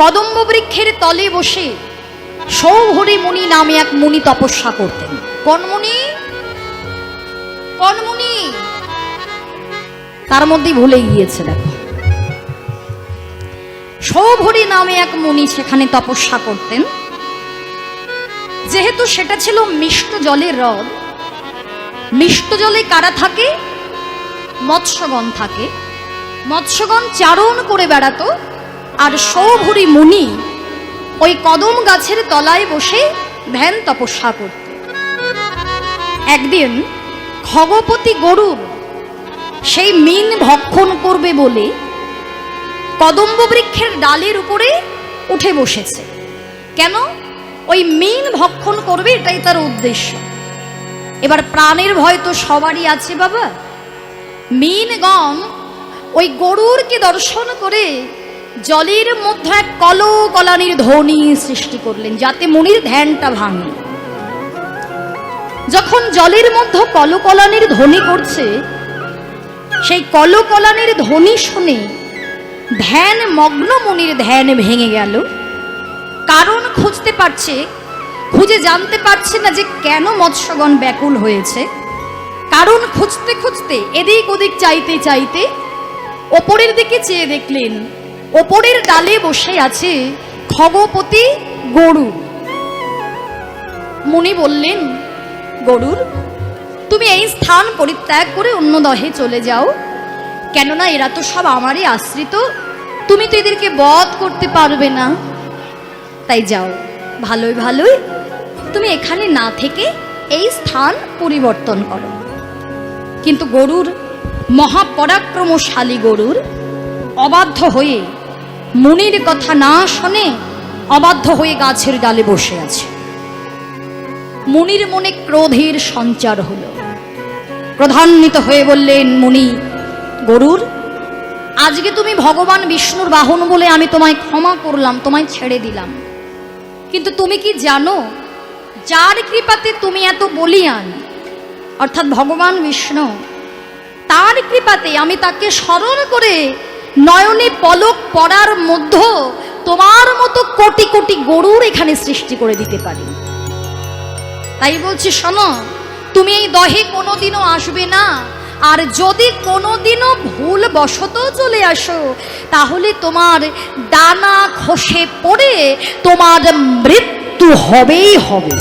কদম্ব বৃক্ষের তলে বসে সৌভরী মুনি নামে এক মুনি তপস্যা করতেন। কোন মুনি? কোন মুনি? তার মধ্যেই ভুলে গিয়েছে। দেখো, সৌভরী নামে এক মুনি সেখানে তপস্যা করতেন। যেহেতু সেটা ছিল মিষ্ট জলের হ্রদ, মিষ্ট জলে কারা থাকে? মৎস্যগণ থাকে। মৎস্যগণ চারণ করে বেড়াতো, আর সৌভরী মুনি ওই কদম গাছের তলায় বসে ধ্যান তপস্যা করত। একদিন খগপতি গরুর সেই মিন ভক্ষণ করবে বলে কদম্ব বৃক্ষের ডালের উপরে উঠে বসেছে। কেন? ওই মিন ভক্ষণ করবে, এটাই তার উদ্দেশ্য। এবার প্রাণের ভয় তো সবারই আছে বাবা। মিনগণ ওই গরুরকে দর্শন করে জলের মধ্যে এক কলকলানির ধ্বনি সৃষ্টি করলেন, যাতে মুনির ধ্যানটা ভাঙে। যখন জলের মধ্যে কলকলানির ধ্বনি করছে, সেই কলকলানির ধ্বনি শুনে ধ্যান মগ্ন মুনির ধ্যান ভেঙে গেল। কারণ খুঁজতে পারছে, খুঁজে জানতে পারছে না যে কেন মৎস্যগণ ব্যাকুল হয়েছে। কারণ খুঁজতে খুঁজতে এদিক ওদিক চাইতে চাইতে ওপরের দিকে চেয়ে দেখলেন ওপরের ডালে বসে আছে খগপতি গরু। মুনি বললেন, গরুর, তুমি এই স্থান পরিত্যাগ করে অন্য দহে চলে যাও, কেননা এরা তো সব আমারই আশ্রিত, তুমি তো এদেরকে বধ করতে পারবে না। তাই যাও, ভালোই ভালোই তুমি এখানে না থেকে এই স্থান পরিবর্তন করো। কিন্তু গরুর, মহাপরাক্রমশালী গরুর অবাধ্য হয়ে মুনির কথা না শুনে অবাধ্য হয়ে গাছের ডালে বসে আছে। মুনির মনে ক্রোধের সঞ্চার হলো। ক্রোধান্বিত হয়ে বললেন, মুনি, গরুর, আজকে তুমি ভগবান বিষ্ণুর বাহন বলে আমি তোমায় ক্ষমা করলাম, তোমায় ছেড়ে দিলাম। কিন্তু তুমি কি জানো, যার কৃপাতে তুমি এত বলিয়ান, অর্থাৎ ভগবান বিষ্ণু, তার কৃপাতে আমি তাকে স্মরণ করে নয়নে পলক পড়ার মধ্যে তোমার মতো কোটি কোটি গরুর এখানে সৃষ্টি করে দিতে পারি। তাই বলছি, শোনো, তুমি এই দহে কোনোদিনও আসবে না, আর যদি কোনোদিনও ভুল বশত চলে আসো, তাহলে তোমার ডানা খসে পড়ে তোমার মৃত্যু হবেই হবে।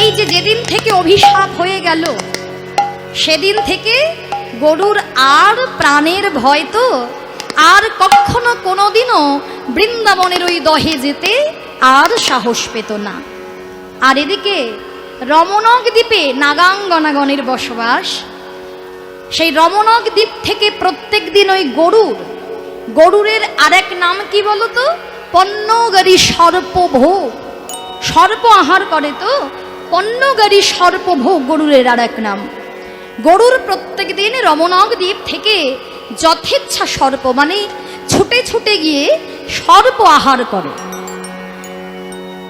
এই যে যেদিন থেকে অভিশাপ হয়ে গেল, সেদিন থেকে গরুর আর প্রাণের ভয় তো, আর কখনো কোনোদিনও বৃন্দাবনের ওই দহে যেতে আর সাহস পেত না। আর এদিকে রমণক দ্বীপে নাগাঙ্গনাগণের বসবাস। সেই রমণক দ্বীপ থেকে প্রত্যেক দিন ওই গরুরের আরেক নাম কি বলতো? পণ্যগারী সর্পভোগ। সর্প আহার করে তো, পণ্যগারী সর্পভোগ গরুরের আরেক নাম। গরুর প্রত্যেক দিন রমণক দ্বীপ থেকে যথেচ্ছা সর্প, মানে ছুটে ছুটে গিয়ে সর্প আহার করে।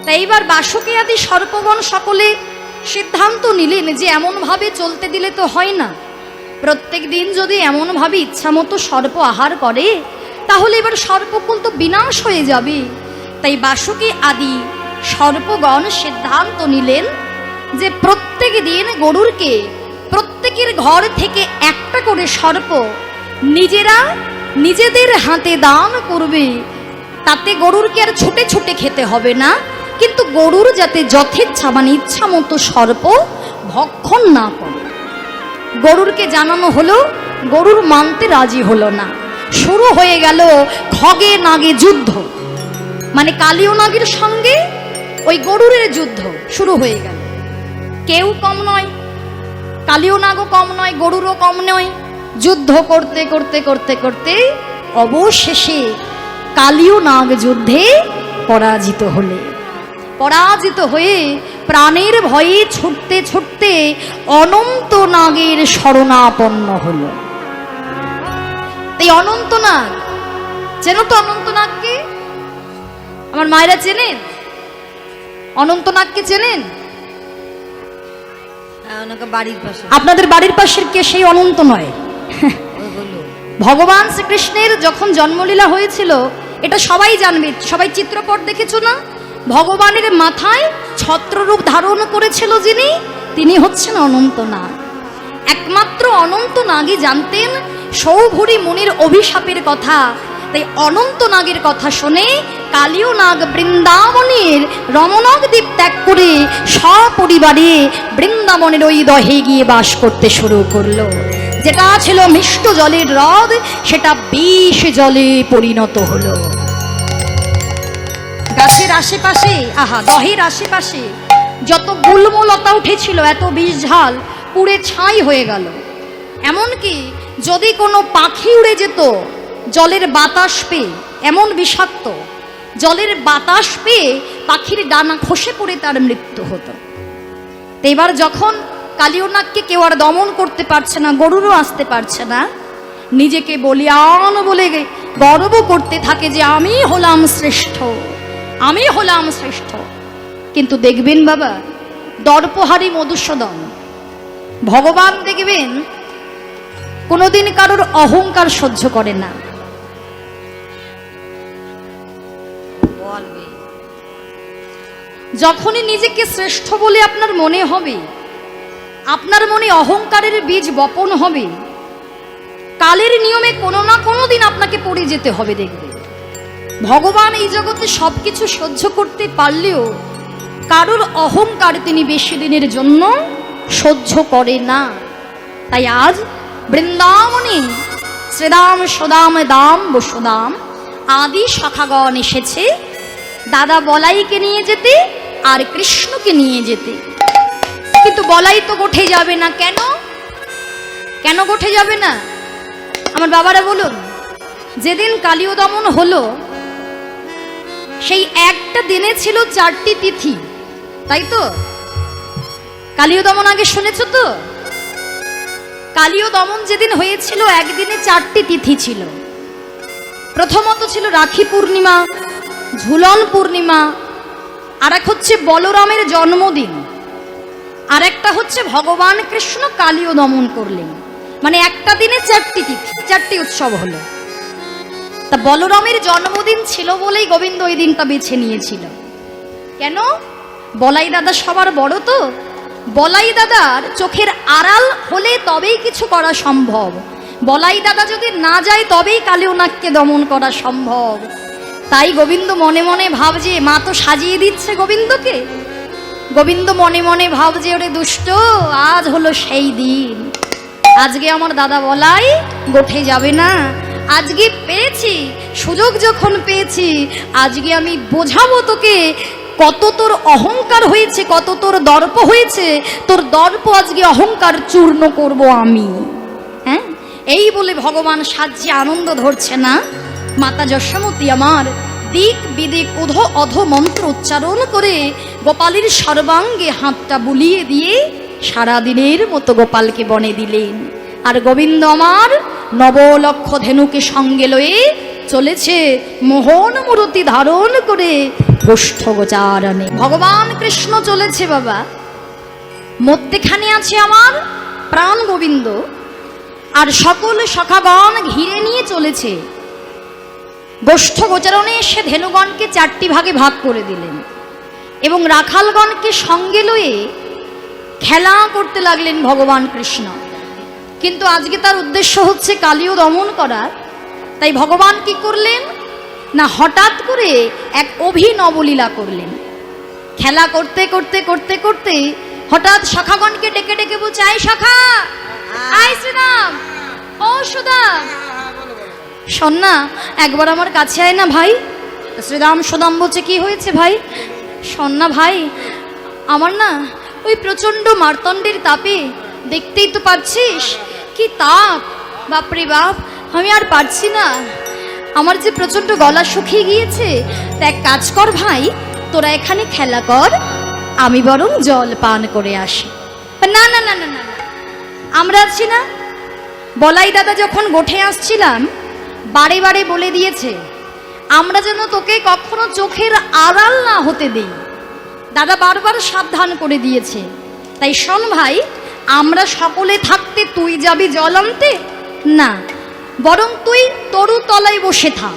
তাই এইবার বাসুকি আদি সর্পগণ সকলে সিদ্ধান্ত নিলেন যে এমনভাবে চলতে দিলে তো হয় না। প্রত্যেক দিন যদি এমনভাবে ইচ্ছা মতো সর্প আহার করে, তাহলে এবার সর্পকুল তো বিনাশ হয়ে যাবে। তাই বাসুকি আদি সর্পগণ সিদ্ধান্ত নিলেন যে প্রত্যেক দিন গরুরকে প্রত্যেকের ঘর থেকে একটা করে সর্প নিজেরা নিজেদের হাতে দান করবে। তাতে গরুরকে আর ছুটে ছুটে খেতে হবে না, কিন্তু গরুর যাতে যথেচ্ছা, মানে ইচ্ছা মতো সর্প ভক্ষণ না করে। গরুরকে জানানো হলো, গরুর মানতে রাজি হলো না। শুরু হয়ে গেল খগে নাগে যুদ্ধ, মানে কালীয় নাগের সঙ্গে ওই গরুরের যুদ্ধ শুরু হয়ে গেল। কেউ কম নয়, কালীয় নাগও কম নয়, গরুরও কম নয়। যুদ্ধ করতে করতে করতে করতে অবশেষে কালীয় নাগ যুদ্ধে পরাজিত হলে, পরাজিত হয়ে প্রাণের ভয়ে ছুটতে ছুটতে অনন্ত নাগের শরণাপন্ন হল। এই অনন্ত নাগ, চেনো তো অনন্ত নাগকে? আমার মায়েরা চেনেন অনন্ত নাগকে? চেনেন? আপনাদের বাড়ির পাশের কে সেই অনন্ত নয়? ভগবান শ্রীকৃষ্ণের যখন জন্মলীলা হয়েছিল এটা সবাই জানবে, সবাই চিত্রপট দেখেছো না? ভগবানের মাথায় ছত্ররূপ ধারণ করেছিল যিনি, তিনি হচ্ছেন অনন্তনাগ। একমাত্র অনন্তনাগই জানতেন সৌভরী মুনির অভিশাপের কথা। তাই অনন্তনাগের কথা শুনে কালীয় নাগ বৃন্দাবনের রমনাগ দ্বীপ ত্যাগ করে সপরিবারে বৃন্দাবনের ওই দহে গিয়ে বাস করতে শুরু করলো। যেটা ছিল মিষ্ট জলের হ্রদ সেটা বিষ জলে পরিণত হলো। গাছের আশেপাশে, দহের আশেপাশে যত গুল্মলতা উঠেছিল, এত বিষ ঝাল পুড়ে ছাই হয়ে গেল। এমনকি যদি কোনো পাখি উড়ে যেত জলের বাতাস পেয়ে, এমন বিষাক্ত জলের বাতাস পেয়ে পাখির ডানা খসে পড়ে তার মৃত্যু হতো। তো এবার যখন কালীয় নাগকে কেউ আর দমন করতে পারছে না, গরুরও আসতে পারছে না, নিজেকে বলিয়ান বলে গর্ব করতে থাকে যে আমি হলাম শ্রেষ্ঠ, আমি হলাম শ্রেষ্ঠ। কিন্তু দেখবেন বাবা, দর্পহারী মধুসূদন ভগবান দেখবেন কোনোদিন কারোর অহংকার সহ্য করে না। যখনই নিজেকে শ্রেষ্ঠ বলে আপনার মনে হবে, আপনার মনে অহংকারের বীজ বপন হবে, কালের নিয়মে কোনো না কোনো দিন আপনাকে পড়ে যেতে হবে। দেখবে ভগবান এই জগতে সবকিছু সহ্য করতে পারলেও কারোর অহংকার তিনি বেশি দিনের জন্য সহ্য করে না। তাই আজ বৃন্দাবনে শ্রীদাম সদাম দাম বসুদাম আদি শাখাগণ এসেছে দাদা বলাইকে নিয়ে যেতে আর কৃষ্ণকে নিয়ে যেতে। কিন্তু বলাই তো গোঠে যাবে না। কেন কেন গোঠে যাবে না? আমার বাবারা বলুন, যেদিন কালীয় দমন হলো সেই একটা দিনে ছিল 4টি তিথি, তাই তো? কালীয় দমন আগে শুনেছ তো? কালীয় দমন যেদিন হয়েছিল একদিনে 4টি তিথি ছিল। প্রথমত ছিল রাখি পূর্ণিমা, ঝুলন পূর্ণিমা, আর এক হচ্ছে বলরামের জন্মদিন, আর একটা হচ্ছে ভগবান কৃষ্ণ কালীয় দমন করলেন। মানে একটা দিনে 4টি তিথি, 4টি উৎসব হলো। তা বলরামের জন্মদিন ছিল বলেই গোবিন্দ ওই দিনটা বেছে নিয়েছিল। কেন? বলাই দাদা সবার বড় তো, বলাই দাদার চোখের আড়াল হলে তবেই কিছু করা সম্ভব। বলাই দাদা যদি না যায় তবেই কালীয় নাগকে দমন করা সম্ভব। তাই গোবিন্দ মনে মনে ভাবছে, মা তো সাজিয়ে দিচ্ছে গোবিন্দকে, গোবিন্দ মনে মনে ভাবছে ওরে দুষ্ট, আজ হলো সেই দিন, আজকে আমার দাদা বলাই গোঠে যাবে না। আজকে পেয়েছি সুযোগ, যখন পেয়েছি আজকে আমি বোঝাবো তোকে কত তোর অহংকার হয়েছে, কত তোর দর্প হয়েছে। তোর দর্প আজকে অহংকার চূর্ণ করব আমি। হ্যাঁ, এই বলে ভগবান সাজ্যে আনন্দ ধরছে না। মাতা যশোমতী আমার দিক বিদিক অধ মন্ত্র উচ্চারণ করে গোপালের সর্বাঙ্গে হাতটা বুলিয়ে দিয়ে সারাদিনের মতো গোপালকে বনে দিলেন। আর গোবিন্দ আমার নবলক্ষ ধেনুকে সঙ্গে লয়ে চলেছে মোহন মূরতি ধারণ করে গোষ্ঠ গোচারণে। ভগবান কৃষ্ণ চলেছে বাবা, মধ্যেখানে আছে আমার প্রাণ গোবিন্দ, আর সকল সখাগণ ঘিরে নিয়ে চলেছে। গোষ্ঠ গোচারণে এসে ধেনুগণকে 4টি ভাগে ভাগ করে দিলেন এবং রাখালগণকে সঙ্গে লয়ে খেলা করতে লাগলেন ভগবান কৃষ্ণ। কিন্তু আজকে তার উদ্দেশ্য হচ্ছে কালীয় দমন করা। তাই ভগবান কি করলেন না, হঠাৎ করে এক অভিনব লীলা করলেন। খেলা করতে করতে করতে করতে হঠাৎ শাখাগণকে ডেকে ডেকে বলছে, আয় শাখা, আয় শ্রীরাম, ও সুদাম, শোন না একবার আমার কাছে আয় না ভাই। শ্রীরাম সুদাম বলছে, কি হয়েছে ভাই? শোন না ভাই, আমার না ওই প্রচণ্ড মার্তণ্ডের তাপে, দেখতেই তো পাচ্ছিস কি তাপ, বাপরে বাপ, আমি আর পারছি না, আমার যে প্রচণ্ড গলা শুকিয়ে গিয়েছে। তা এক কাজ কর ভাই, তোরা এখানে খেলা কর, আমি বরং জল পান করে আসি। না না না না না, আমরা আছি না। বলাই দাদা যখন গোঠে আসছিলাম বারে বারে বলে দিয়েছে আমরা যেন তোকে কখনো চোখের আড়াল না হতে দেই। দাদা বারবার সাবধান করে দিয়েছে। তাই শোন ভাই, আমরা সকলে থাকতে তুই যাবি জল আনতে? না, বরং তুই তরু তলায় বসে থাক,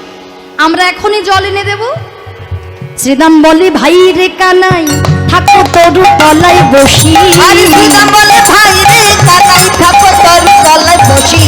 আমরা এখনই জল এনে দেব। শ্রীরাম বলে ভাই রে কানাই থাকো তরু তলায় বসি, শ্রীরাম বলে ভাই রে কানাই থাকো তরু তলায় বসি,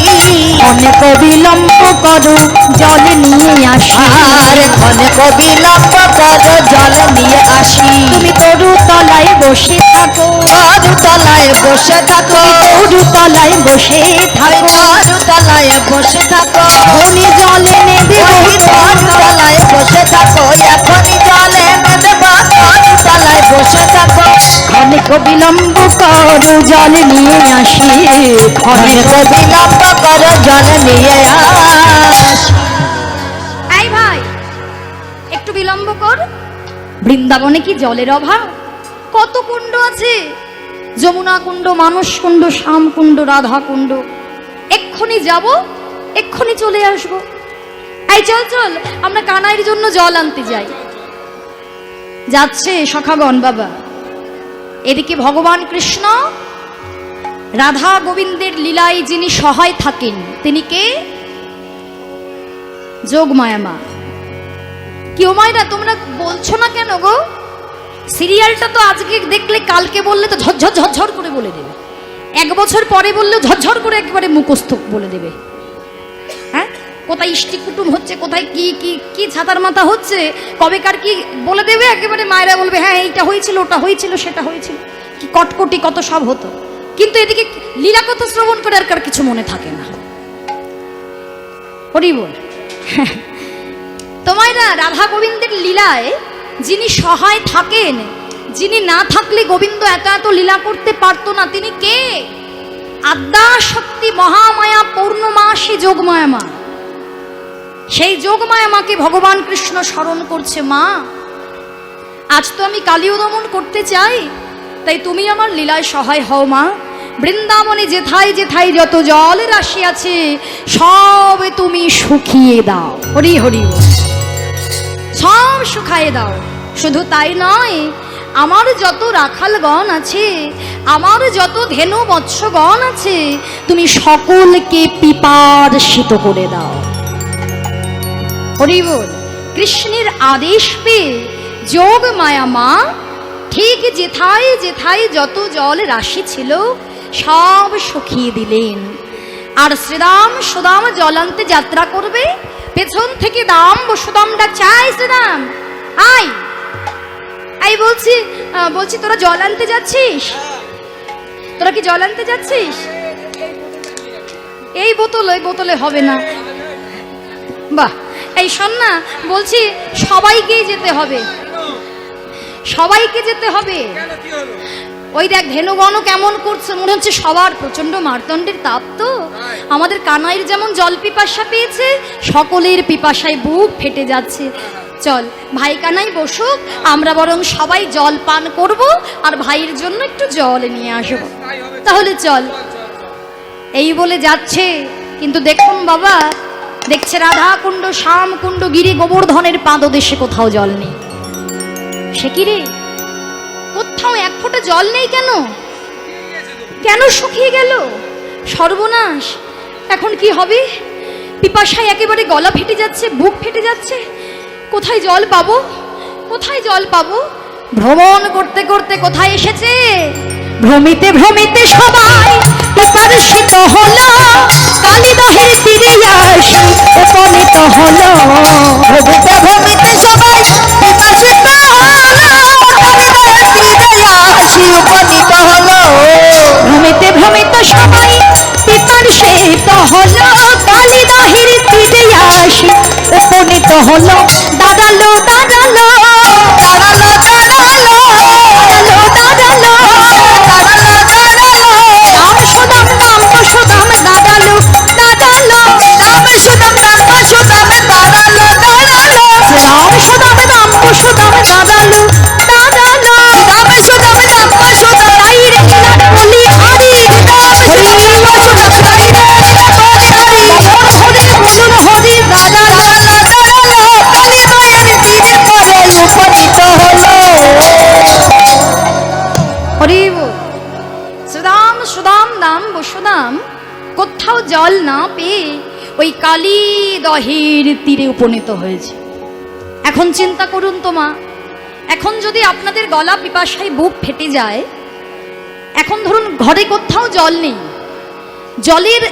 অনেক বিলম্ব করো জল নিয়ে আসি, আর অনেক বিলম্ব করো জল নিয়ে আসি। তুমি তরু তলায় বসে থাকো, তরু তলায় বসে থাকো, তরু তলায় বসে থাকো, তরু তলায় বসে থাকো, এখনই জল এনে দেব, তরু তলায় বসে থাকো, এখনই জল এনে দেব, তরু তলায় বসে থাকো। অনেক বিলম্ব করো জল নিয়ে আসি, অনেক বিলম্ব করো জল নিয়ে আসি। এই ভাই একটু বিলম্ব কর, বৃন্দাবনে কি জলের অভাব? কত কুণ্ড আছে, যমুনা কুণ্ড, মানস কুণ্ড, শ্যাম কুণ্ড, রাধা কুণ্ড। এক্ষুনি যাব, এক্ষুনি চলে আসব। এই চল চল আমরা কানাইয়ের জন্য জল আনতে যাই। যাচ্ছে সখাগণ বাবা। এদিকে ভগবান কৃষ্ণ রাধা গোবিন্দের লীলায় যিনি সহায় থাকেন তিনি কে? যোগমায়া মা। কি ও মায়েরা তোমরা বলছো না কেন গো? সিরিয়ালটা তো আজকে দেখলে কালকে বললে তো ঝরঝর ঝরঝর করে বলে দেবে, এক বছর পরে বললেও ঝরঝর করে একেবারে মুখস্থ বলে দেবে। হ্যাঁ, কোথায় ইষ্টি কুটুম হচ্ছে, কোথায় কি কি কি ছাতার মাথা হচ্ছে, কবেকার কি বলে দেবে। একেবারে মায়েরা বলবে হ্যাঁ এইটা হয়েছিল, ওটা হয়েছিল, সেটা হয়েছিল, কি কটকটি কত সব হতো। কিন্তু এদিকে লীলা কথা শ্রবণ করে আর কার কিছু মনে থাকে না। হরি বল। তোমায়রা রাধা গোবিন্দের লীলায় যিনি সহায় থাকেন, যিনি না থাকলে গোবিন্দ এত এত লীলা করতে পারতো না, তিনি কে? আদ্যা শক্তি মহামায়া পূর্ণমাসী যোগমায়া মা। সেই যোগমায়া মাকে ভগবান কৃষ্ণ স্মরণ করছে। মা, আজ তো আমি কালীয় দমন করতে চাই, তাই তুমি আমার লীলায় সহায় হও মা। বৃন্দাবনে যেথায় যেথায় যত জল রাশি আছে সব তুমি শুকিয়ে দাও। হরি হরি, সব শুকায়ে দাও। শুধু তাই নয়, আমার যত রাখালগণ আছে, আমার যত ধেনু বৎসগণ আছে, তুমি সকলকে পিপাসিত করে দাও। হরি বল। কৃষ্ণের আদেশ পেয়ে যোগ মায়া মা ঠিক যেথায় যেথায় যত জল রাশি ছিল সব শুকিয়ে দিলেন। আর শ্রীরাম সুদাম জল আনতে যাত্রা করবে, পেছন থেকে দাম বসুদাম ডাক, চাই শ্রীরাম আই আই। বলছি তোরা জল আনতে যাচ্ছিস? তোরা কি জল আনতে যাচ্ছিস? এই বোতল, ওই বোতলে হবে না। বাহ, এই শোন না, বলছি সবাইকেই যেতে হবে, সবাইকে যেতে হবে। ওই দেখ ধেনুগণও কেমন করছে, মনে হচ্ছে সবার প্রচন্ড মারদণ্ডের তাপ। তো আমাদের কানাইয়ের যেমন জল পিপাসা পেয়েছে, সকলের পিপাসায় বুক ফেটে যাচ্ছে। চল ভাই কানাই বসুক, আমরা বরং সবাই জল পান করব আর ভাইয়ের জন্য একটু জল নিয়ে আসব। তাহলে চল। এই বলে যাচ্ছে, কিন্তু দেখুন বাবা, দেখছে রাধা কুণ্ড, শ্যাম কুণ্ড, গিরি গোবর্ধনের পাদদেশে কোথাও জল নেই। সে কি রে, কোথাও এক ফোঁটা জল নেই কেন? কেন শুকিয়ে গেল? সর্বনাশ, এখন কি হবে? পিপাসায় একেবারে গলা ফেটে যাচ্ছে, বুক ফেটে যাচ্ছে। কোথায় জল পাবো, কোথায় জল পাবো? ভ্রমণ করতে করতে কোথায় এসেছে? ভ্রমিতে ভ্রমিতে সবাই পিপাসিত হলো, কালীদহের তীরে আসি উপনীত হলো। ভ্রমিতে ভ্রমিতে সবাই পিপাসিত হলো, কালীদহের তীরে আসি উপনীত হলো। ভ্রমিতে ভ্রমিতে সবাই পিপাসিত হলো, কালীদহের তীরে আসি উপনীত হলো। দাঁড়ালো দাঁড়ালো দাঁড়ালো দাঁড়ালো দাঁড়ালো দাঁড়ালো দাঁড়ালো রাম সুদাম নাম সুদাম দাঁড়ালো দাঁড়ালো রাম সুদাম নাম সুদাম দাঁড়ালো দাঁড়ালো রাম সুদাম নাম সুদাম দাঁড়ালো দাঁড়ালো রাম সুদাম নাম সুদাম তাই রে বলি হরি হরি সুদাম তাই রে হরি হরি বলুন হরি দাঁড়ালো দাঁড়ালো কালীদহের তীরে পরে উপনীত হলো। হরি বল। সুদাম সুদাম নাম বসুদাম কোথাও জল না পেয়ে ওই কালী দহের তীরে উপনীত হয়েছে। এখন চিন্তা করুন তো মা, এখন যদি আপনাদের গলা পিপাসায় বুক ফেটে যায়, এখন ধরুন ঘরে কোথাও জল নেই, জলের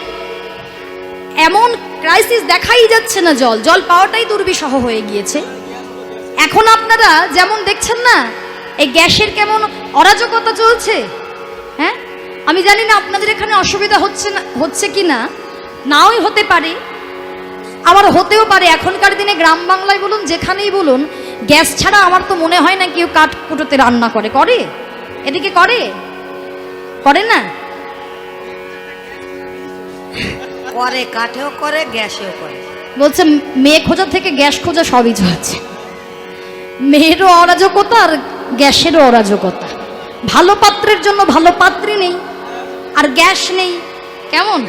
এমন ক্রাইসিস দেখাই যাচ্ছে না, জল পাওয়াটাই দুর্বিষহ হয়ে গিয়েছে। এখন আপনারা যেমন দেখছেন না এই গ্যাসের কেমন অরাজকতা চলছে, হ্যাঁ, আমি জানি না আপনাদের এখানে অসুবিধা হচ্ছে কি না, নাওই হতে পারে, আবার হতেও পারে। এখনকার দিনে গ্রাম বাংলায় বলুন যেখানেই বলুন, গ্যাস ছাড়া আমার তো মনে হয় না কেউ কাঠ কুটোতে রান্না করে। এদিকে করে না? করে, কাঠেও করে, গ্যাসেও করে। বলছে মেয়ে খোঁজা থেকে গ্যাস খোঁজা সবই চলছে। মেয়েরও অরাজকতা আর গ্যাসেরও অরাজকতা। ভালো পাত্রের জন্য ভালো পাত্রী নেই, আর গ্যাস নেই। কেমন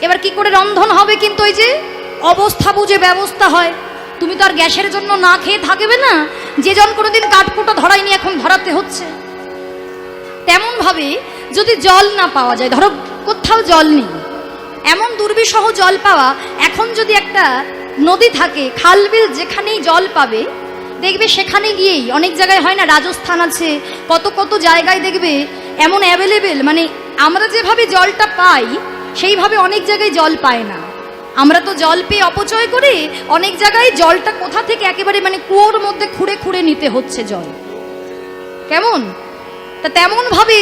এবার কি করে রন্ধন হবে? কিন্তু ওই যে অবস্থা বুঝে ব্যবস্থা হয়। তুমি তো আর গ্যাসের জন্য না খেয়ে থাকবে না, যে জন কোনোদিন কাঠকুটো ধরায়নি এখন ধরাতে হচ্ছে। তেমন ভাবে যদি জল না পাওয়া যায়, ধরো কোথাও জল নেই, এমন দুর্বিষহ জল পাওয়া, এখন যদি একটা নদী থাকে, খাল বিল, যেখানেই জল পাবে দেখবে সেখানে গিয়েই, অনেক জায়গায় হয় না, রাজস্থান আছে, কত জায়গায় দেখবে এমন অ্যাভেলেবেল, মানে আমরা যেভাবে জলটা পাই সেইভাবে অনেক জায়গায় জল পায় না। আমরা তো জল পেয়ে অপচয় করে অনেক জায়গায় জলটা কোথা থেকে একেবারে মানে কুয়োর মধ্যে খুঁড়ে নিতে হচ্ছে জল। কেমন তা তেমন ভাবে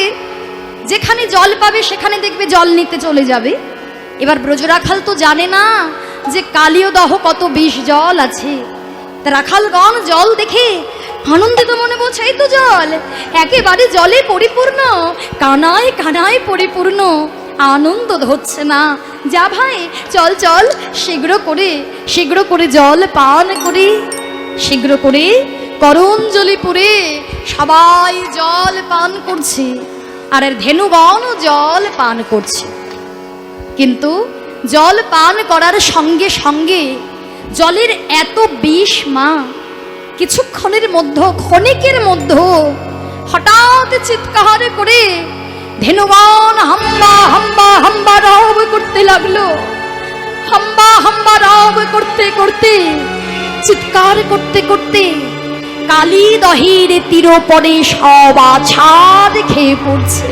যেখানে জল পাবে সেখানে দেখবে জল নিতে চলে যাবে। এবার ব্রজরাখাল তো জানে না যে কালীয় দহ কত বিষ জল আছে। তা রাখালগণ জল দেখে আনন্দিত মনে বলছে, এই তো জল, একেবারে জলে পরিপূর্ণ, কানায় পরিপূর্ণ। আনন্দ হচ্ছে না, যা ভাই চল শীঘ্র করে জল পান করি, শীঘ্র করে করঞ্জলি পুরে সবাই জল পান করছে, আর ধেনুগণ জল পান করছে। কিন্তু জল পান করার সঙ্গে সঙ্গে জলের এত বিষ মা, কিছুক্ষণের মধ্যে, ক্ষণিকের মধ্যে হঠাৎ চিৎকার করে ধেনুগণ হাম্বা হাম্বা হাম্বা রব করতে লাগলো। হাম্বা হাম্বা রব করতে করতে, চিৎকার করতে করতে কালী দহের তীর পরে সব আছাড় খেয়ে পড়ছে।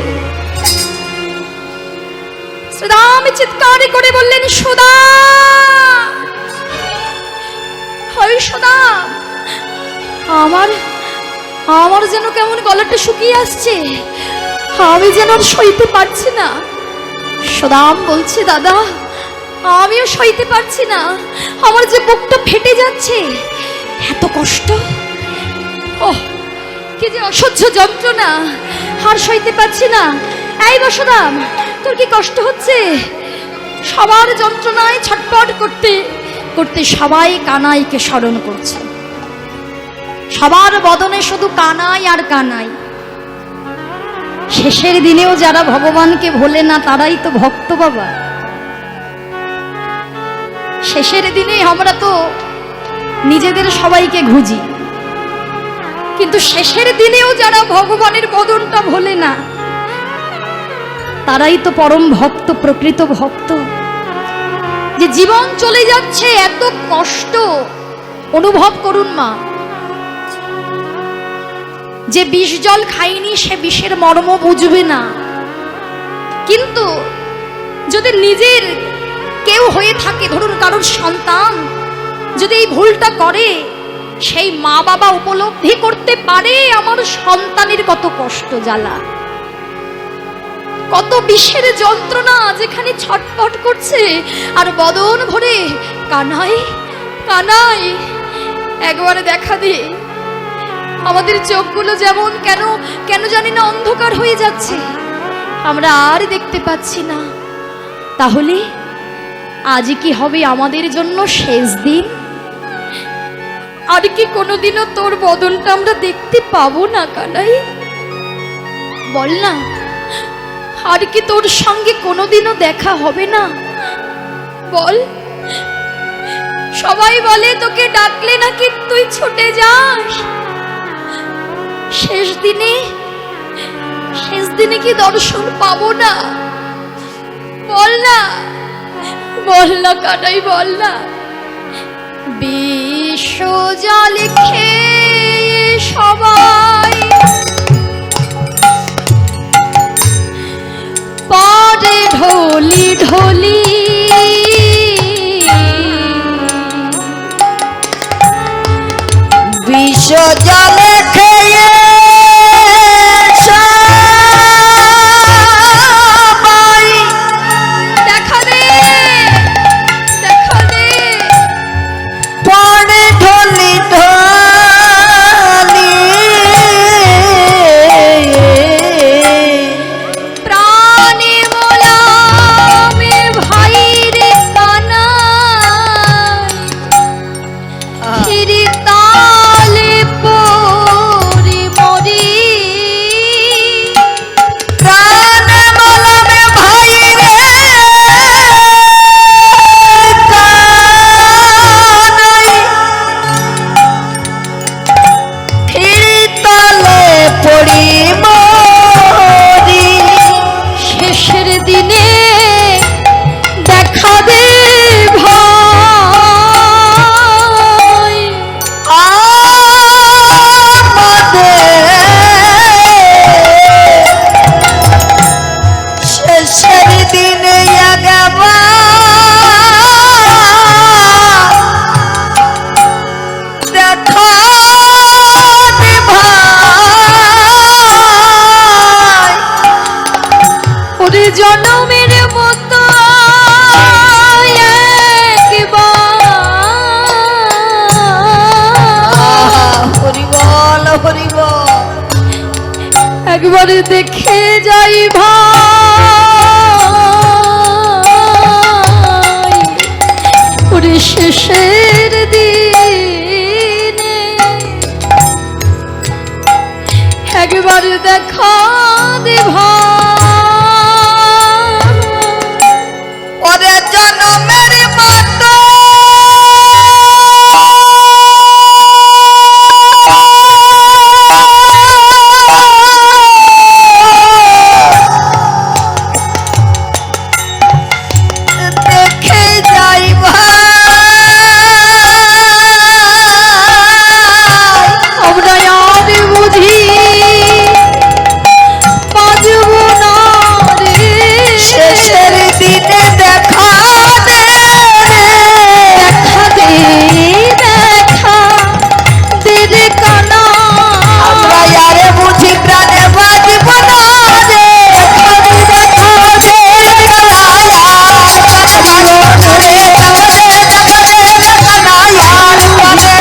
শ্রীরাম চিৎকার করে বললেন, সুদা, হয় সুদা, আমার যেন কেমন গলাটা শুকিয়ে আসছে, আমি যেন সইতে পারছি না। সুদাম বলছে, দাদা আমিও সইতে পারছি না, আমার যে বুকটা ফেটে যাচ্ছে, এত কষ্ট, ওহ কি যে অসহ্য যন্ত্রণা, আর সইতে পারছি না। এই বসুদাম, তোর কি কষ্ট হচ্ছে? সবার যন্ত্রণায় ছটপট করতে করতে সবাই কানাইকে স্মরণ করছে, সবার বদনে শুধু কানাই আর কানাই। শেষের দিনেও যারা ভগবানকে ভোলে না তারাই তো ভক্ত বাবা। শেষের দিনে আমরা তো নিজেদের সবাইকে খুঁজি, কিন্তু শেষের দিনেও যারা ভগবানের বদনটা ভোলে না তারাই তো পরম ভক্ত, প্রকৃত ভক্ত। যে জীবন চলে যাচ্ছে, এত কষ্ট অনুভব করুন মা। যে বিষ জল খায়নি সে বিষের মর্ম বুঝবে না, কিন্তু যদি নিজের কেউ হয়ে থাকে, ধরুন কারোর সন্তান যদি এই ভুলটা করে, সেই মা বাবা উপলব্ধি করতে পারে আমার সন্তানের কত কষ্ট জ্বালা, কত বিষের যন্ত্রণা, যেখানে ছটফট করছে আর বদন ভরে কানাই কানাই। একবারে দেখা দিয়ে আমাদের চোখগুলো যেমন কেন জানি না অন্ধকার হয়ে যাচ্ছে, আমরা আর দেখতে পাচ্ছি না। তাহলে আজ কি হবে আমাদের জন্য শেষ দিন? আর কি কোনোদিনও তোর বদনটা আমরা দেখতে পাবো না কানাই? বল না, আর কি তোর সঙ্গে কোনোদিনও দেখা হবে না? বল। সবাই বলে তোকে ডাকলে নাকি তুই ছুটে যাস, শেষ দিনে কি দর্শন পাবো না? বল না, বল। বল না কানাই বল না, বিশ্ব জল খেয়ে সবাই পরে ঢলি ঢলি, বিষ জলে খেয়ে সবাই দেখা দে দেখা দে, পরে ঢলি ঢলি, প্রাণে মোলামে ভাই রে কানাই, ফিরি তালে পড়ে মরি, প্রাণ মলমে ভাই রে কানাই, ফিরিতলে পড়ি মরি। শেষের দিনে দেখা দে ভাই, শেষের দিনে দেখা ভাই, ওরে জনমের মতো হরিবল হরিবল, একবারে দেখে যাই ভাই, ওরে শেষের দিনে একবার দেখা দে ভাই, ওরে জনমের মতো দেখে যাই ভাই, আমরা আর বুঝি বাজব না রে, শেষের দিনে দেখা দে দেখা দে দেখা দে রে কানা, আমরা আরে বুঝি প্রাণে বাজিব না রে,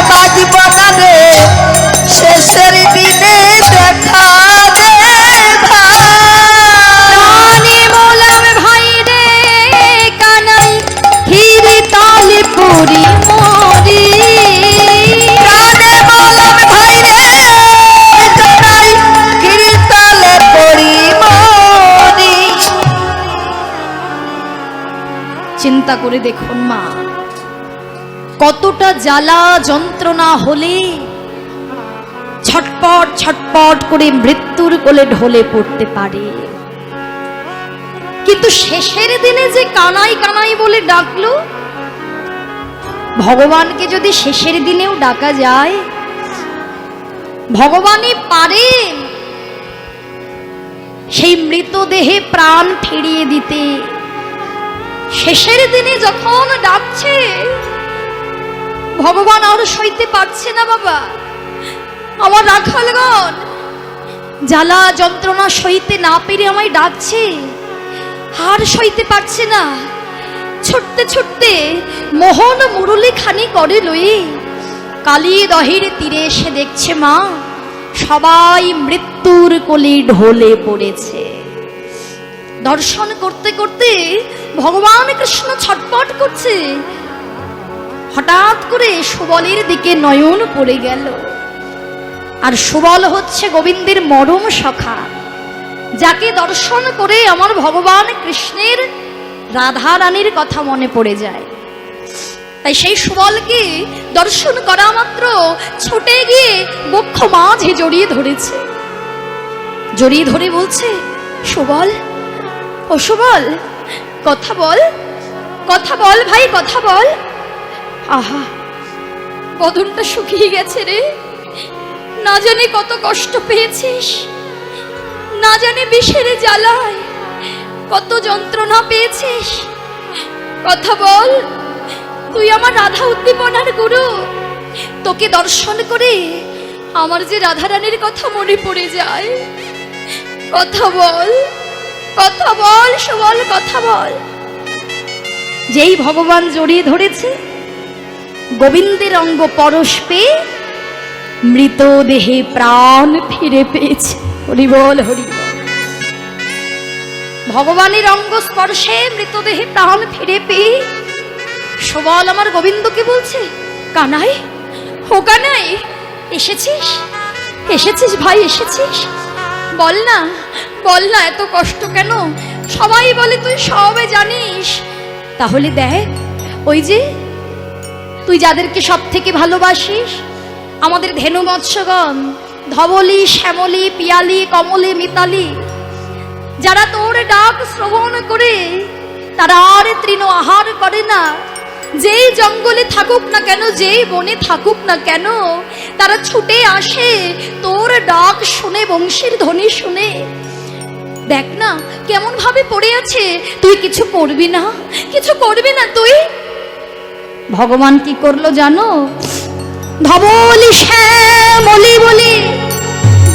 বাজিব না রে, শেষের দিনে দেখা দে ভাই। প্রাণে মোলাম ভাই রে কানাই, ফিরি তালে পড়ি মরি, প্রাণে বলম ভাই রে কানাই, কীর্তলে পড়ি মরি। চিন্তা করে দেখুন মা, কতটা জ্বালা যন্ত্রণা হলে ছটপট ছটপট করে মৃত্যুর কোলে ঢলে পড়তে পারে, কিন্তু শেষের দিনে যে কানাই কানাই বলে ডাকলো, ভগবানকে যদি শেষের দিনেও ডাকা যায়, ভগবানই পারেন সেই মৃতদেহে প্রাণ ফিরিয়ে দিতে। শেষের দিনে যখন ডাকছে, ভগবান আর সইতে পারছে না বাবা, আমার রাখালগণ জ্বালা যন্ত্রণা সইতে না পেরে আমায় ডাকছে, আর সইতে পারছে না, ছুটতে ছুটতে মোহন মুরলি খানি করে লয়ে কালী দহের তীরে এসে দেখছে মা সবাই মৃত্যুর কোলে ঢলে পড়েছে। দর্শন করতে করতে ভগবান কৃষ্ণ ছটপট করছে, হঠাৎ করে সুবলের দিকে নয়ন পড়ে গেল। আর সুবল হচ্ছে গোবিন্দের মরম সখা, যাকে দর্শন করে আমার ভগবান কৃষ্ণের রাধা রানীর কথা মনে পড়ে যায়। তাই সেই সুবলকে দর্শন করা মাত্র ছুটে গিয়ে বক্ষ মাঝে জড়িয়ে ধরেছে, জড়িয়ে ধরে বলছে, সুবল ও সুবল, কথা বল, কথা বল ভাই, কথা বল। আহা, বদনটা শুকিয়ে গেছে রে। না জানি কত কষ্ট পেয়েছিস, না জানি বিষের জ্বালায় কত যন্ত্রণা পেয়েছিস। কথা বল, তুই আমার রাধা উদ্দীপনার গুরু। তোকে দর্শন করে আমার যে রাধারানীর কথা মনে পড়ে যায়। কথা বল, কথা বল সুবল, কথা বল। যেই ভগবান জড়িয়ে ধরেছে, গোবিন্দের অঙ্গ পরশ পেয়ে মৃত দেহে প্রাণ ফিরে পেয়েছে। হরি বল, হরি বল। ভগবানের অঙ্গ স্পর্শে মৃতদেহে প্রাণ ফিরে পেয়ে সুবল আমার গোবিন্দকে বলছে, কানাই, ও কানাই, এসেছিস, এসেছিস ভাই, এসেছিস? বল না, বল না, এত কষ্ট কেন? সবাই বলে তুই সবে জানিস। তাহলে দেখ, ওই যে তুই যাদেরকে সব থেকে ভালোবাসিস, আমাদের ধেনু মৎস্যগণ, ধবলি, শ্যামলি, পিয়ালি, কমলি, মিতালি, যারা তোর ডাক শ্রবণ করে তারা আর তৃণ আহার করে না। যেই জঙ্গলে থাকুক না কেন, যেই বনে থাকুক না কেন, তারা ছুটে আসে তোর ডাক শুনে, বংশীর ধ্বনি শুনে। দেখ না কেমন ভাবে পড়ে আছে। তুই কিছু করবি না, কিছু করবি না তুই। ভগবান কি করলো জানো? ধবলি শ্যামলি বলি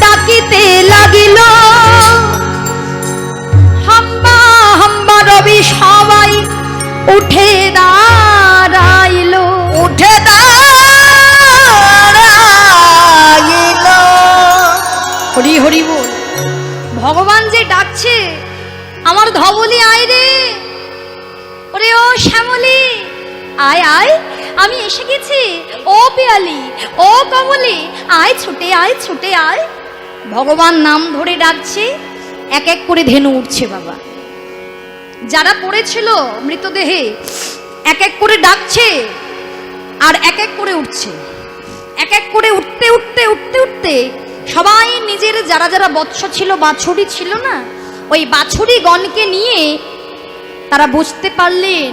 ডাকিতে লাগিল, হাম্বা হাম্বা রবি সবাই উঠে দাঁড়াইল, উঠে দাঁড়াইল। হরি হরি বল। ভগবান যে ডাকছে, আমার ধবলি আয় রে, ওরে ও শ্যামলি আয় আয়, আমি এসে গেছি। ও পিয়ালি, ও কমলি, আয় ছুটে আয়, ছুটে আয়। ভগবান নাম ধরে ডাকছে, এক এক করে ধেনু উঠছে বাবা। যারা পড়েছিল মৃতদেহে এক এক করে ডাকছে আর এক এক করে উঠছে। এক এক করে উঠতে উঠতে উঠতে উঠতে সবাই নিজের যারা যারা বৎস ছিল, বাছুরি ছিল না, ওই বাছুরি গণকে নিয়ে তারা বুঝতে পারলেন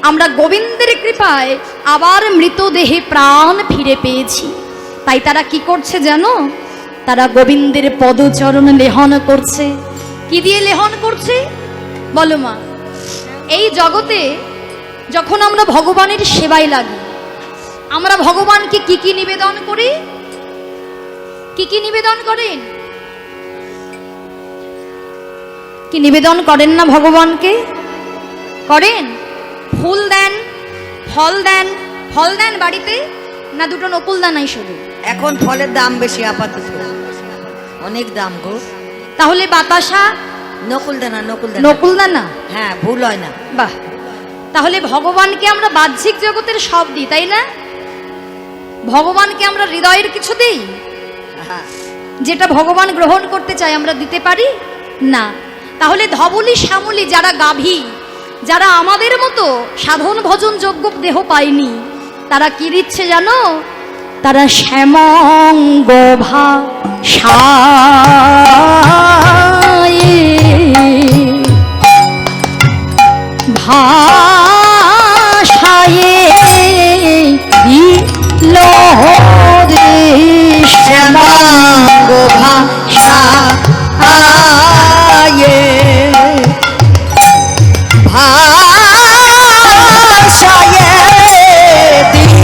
আমরা গোবিন্দের কৃপায় আবার মৃতদেহে প্রাণ ফিরে পেয়েছি। তাই তারা কি করছে জানো? তারা গোবিন্দের পদচরণ লেহন করছে। কি দিয়ে লেহন করছে বলো মা? এই জগতে যখন আমরা ভগবানের সেবায় লাগি, আমরা ভগবানকে কি কি নিবেদন করি? কি কি নিবেদন করেন? কি নিবেদন করেন না ভগবানকে? করেন। ফুল দেন, ফল দেন। ফল দেন বাড়িতে না দুটো নকুল দানাই শুধু? এখন ফলের দাম বেশি, আপাতত অনেক দাম গো। তাহলে বাতাসা, নকুল দানা, নকুল দানা, নকুল দানা। হ্যাঁ, ভুল হয় না। বাহ, তাহলে ভগবানকে আমরা বাহ্যিক জগতের সব দিই, তাই না? ভগবানকে আমরা হৃদয়ের কিছু দিই? হ্যাঁ। যেটা ভগবান গ্রহণ করতে চাই আমরা দিতে পারি না। তাহলে ধবলি শ্যামলি যারা গাভী, যারা আমাদের মতো সাধন ভজন যোগ্য দেহ পায়নি, তারা কি দিচ্ছে জানো? তারা শ্যামঙ্গ ভাষায় ভাষায় দিল রে শ্যামাঙ্গ ভাষায় ভাষায় দিল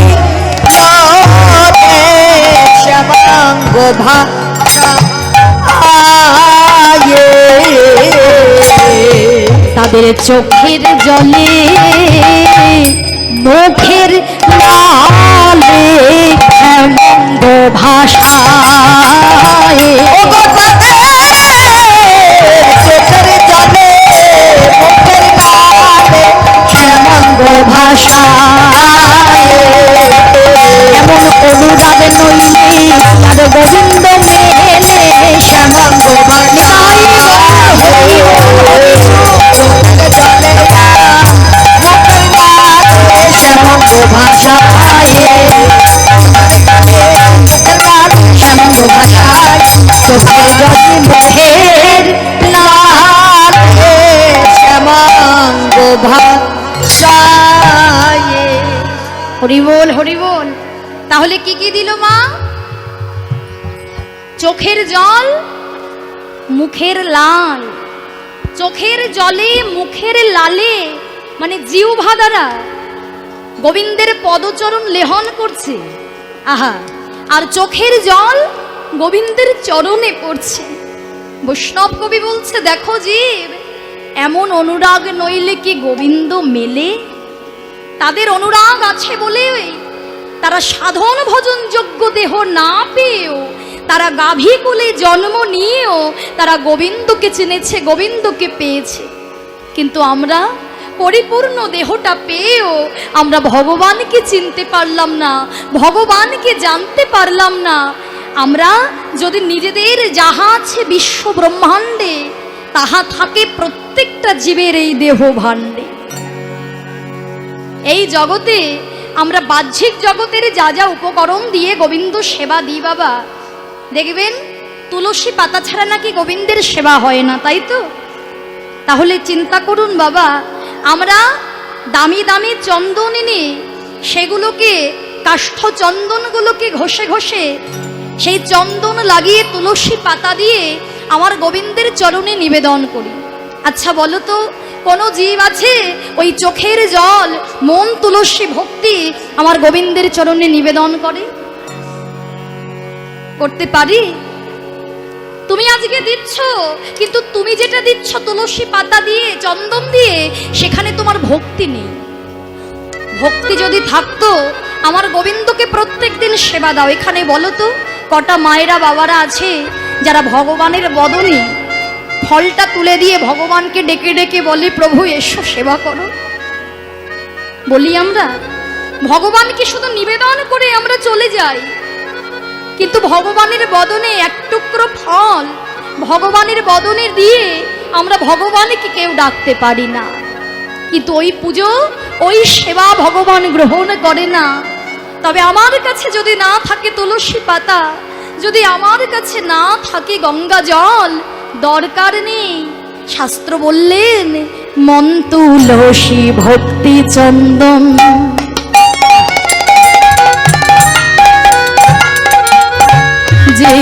রে শ্যামাঙ্গ ভাষায়। তাদের চোখের জলে, মুখের লালে হেমন্ত ভাষায়, ও গো চোখের জলে, মুখের লালে হেমন্ত ভাষায়। এমন অনুরাগ নইলে আর গোবিন্দ মেলে শ্যামঙ্গ ভাষায়। শ্যামঙ্গ ভাষায়, শ্যামঙ্গ ভাষায়, চোখের জলে মুখের লালে শ্যামাঙ্গ ভাষায়। হরি বল হরি বল। তাহলে কি কি দিল মা? চোখের জল, মুখের লাল। চোখের জলে মুখের লালে মানে জিহ্বা দ্বারা গোবিন্দের পদচরণ লেহন করছে। আহা, আর চোখের জল গোবিন্দের চরণে পড়ছে। বৈষ্ণব কবি বলছে, দেখো জীব, এমন অনুরাগ নইলে কি গোবিন্দ মেলে? তাদের অনুরাগ আছে বলে তারা সাধন ভজন যোগ্য দেহ না পেয়েও, তারা গাভী কুলে জন্ম নিয়েও তারা গোবিন্দকে চিনেছে, গোবিন্দকে পেয়েছে। কিন্তু আমরা পরিপূর্ণ দেহটা পেয়েও আমরা ভগবানকে চিনতে পারলাম না, ভগবানকে জানতে পারলাম না। আমরা যদি নিজেদের যাহা আছে বিশ্ব ব্রহ্মাণ্ডে, তাহা থাকে প্রত্যেকটা জীবের এই দেহ ভাণ্ডে। এই জগতে আমরা বাহ্যিক জগতের যা যা উপকরণ দিয়ে গোবিন্দ সেবা দিই বাবা, দেখবেন তুলসী পাতা ছাড়া নাকি গোবিন্দের সেবা হয় না, তাই তো? তাহলে চিন্তা করুন বাবা, আমরা দামি দামি চন্দন এনে সেগুলোকে, কাষ্ঠ চন্দনগুলোকে ঘষে ঘষে সেই চন্দন লাগিয়ে তুলসী পাতা দিয়ে আমার গোবিন্দের চরণে নিবেদন করি। আচ্ছা বলো তো, কোনো জীব আছে ওই চোখের জল, মন, তুলসী ভক্তি আমার গোবিন্দের চরণে নিবেদন করে? করতে পারি? তুমি আজকে দিচ্ছ, কিন্তু তুমি যেটা দিচ্ছ তুলসী পাতা দিয়ে, চন্দন দিয়ে, সেখানে তোমার ভক্তি নেই। ভক্তি যদি থাকতো, আমার গোবিন্দকে প্রত্যেক দিন সেবা দাও। এখানে বলো তো কটা মায়েরা বাবারা আছে যারা ভগবানের বদনে ফলটা তুলে দিয়ে ভগবানকে ডেকে ডেকে বলে, প্রভু এসো সেবা করো? বলি আমরা? ভগবানকে শুধু নিবেদন করে আমরা চলে যাই, কিন্তু ভগবানের বদনে এক টুকরো ফল ভগবানের বদনে দিয়ে আমরা ভগবানকে কেউ ডাকতে পারি না। কিন্তু ওই পুজো, ওই সেবা ভগবান গ্রহণ করে না। তবে আমার কাছে যদি না থাকে তুলসী পাতা, যদি আমার কাছে না থাকে গঙ্গা জল, দরকার নেই। শাস্ত্র বললেন, মন তুলসী ভক্তি চন্দন, যে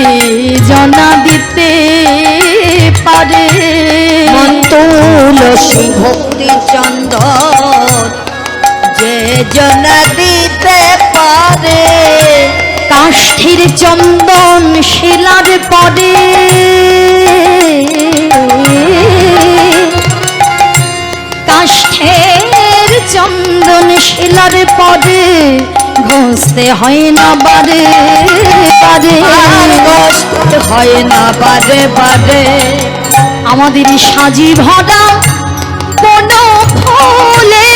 জনা দিতে পারে। মন তুলসী ভক্তি চন্দন, যে জনা দিতে পারে। কাষ্ঠের চন্দন শিলার পরে, কাষ্ঠের চন্দন শিলার পরে ঘষতে হয় না বারে বারে, ঘষতে হয় না বারে বারে। আমাদের সাজি ভরা কোন ফুলে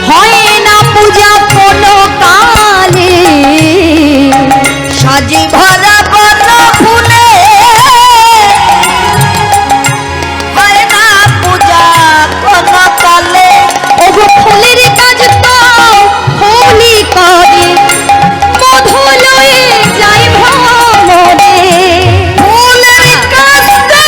হয় না পূজা কোন কালে। সাজি ভরা বন ফুলে হয় না পূজা কোন কালে। ওগো ফুলের কাজ তো ফুলই করে, মধু লয়ে যায় ভ্রমরে। ফুলের কাজ তো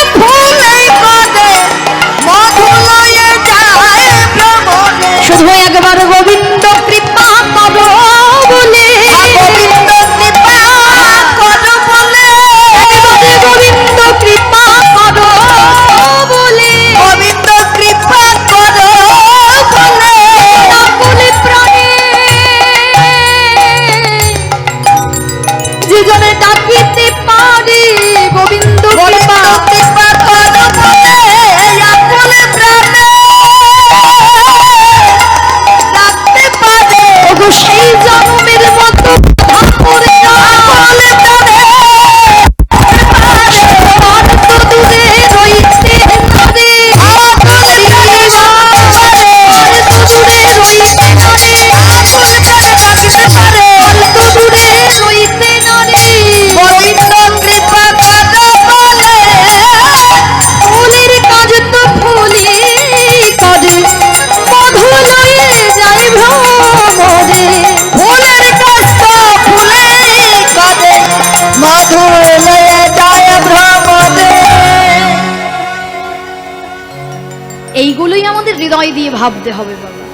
এইগুলোই আমাদের হৃদয় দিয়ে ভাবতে হবে বাবা,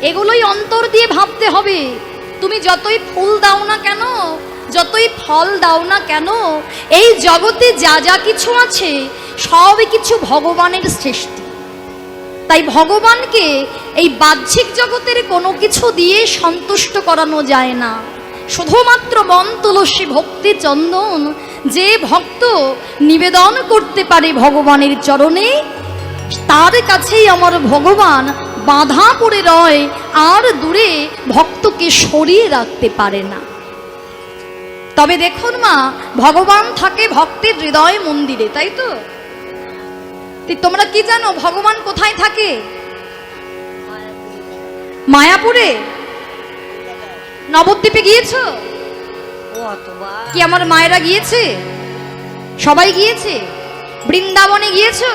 এগুলোই অন্তর দিয়ে ভাবতে হবে। তুমি যতই ফুল দাও না কেন, যতই ফল দাও না কেন, এই জগতে যা যা কিছু আছে সবই কিছু ভগবানের সৃষ্টি। তাই ভগবানকে এই বাহ্যিক জগতের কোনো কিছু দিয়ে সন্তুষ্ট করানো যায় না। শুধুমাত্র বন তুলসী ভক্তি চন্দন যে ভক্ত নিবেদন করতে পারে ভগবানের চরণে, তার কাছেই আমার ভগবান বাধা পড়ে রয়, আর দূরে ভক্তকে সরিয়ে রাখতে পারে না। তবে দেখুন মা, ভগবান থাকে ভক্তের হৃদয় মন্দিরে, তাই তো? তোমরা কি জানো ভগবান কোথায় থাকে? মায়াপুরে। নবদ্বীপে গিয়েছো? কি আমার মায়েরা গিয়েছে? সবাই গিয়েছে? বৃন্দাবনে গিয়েছো?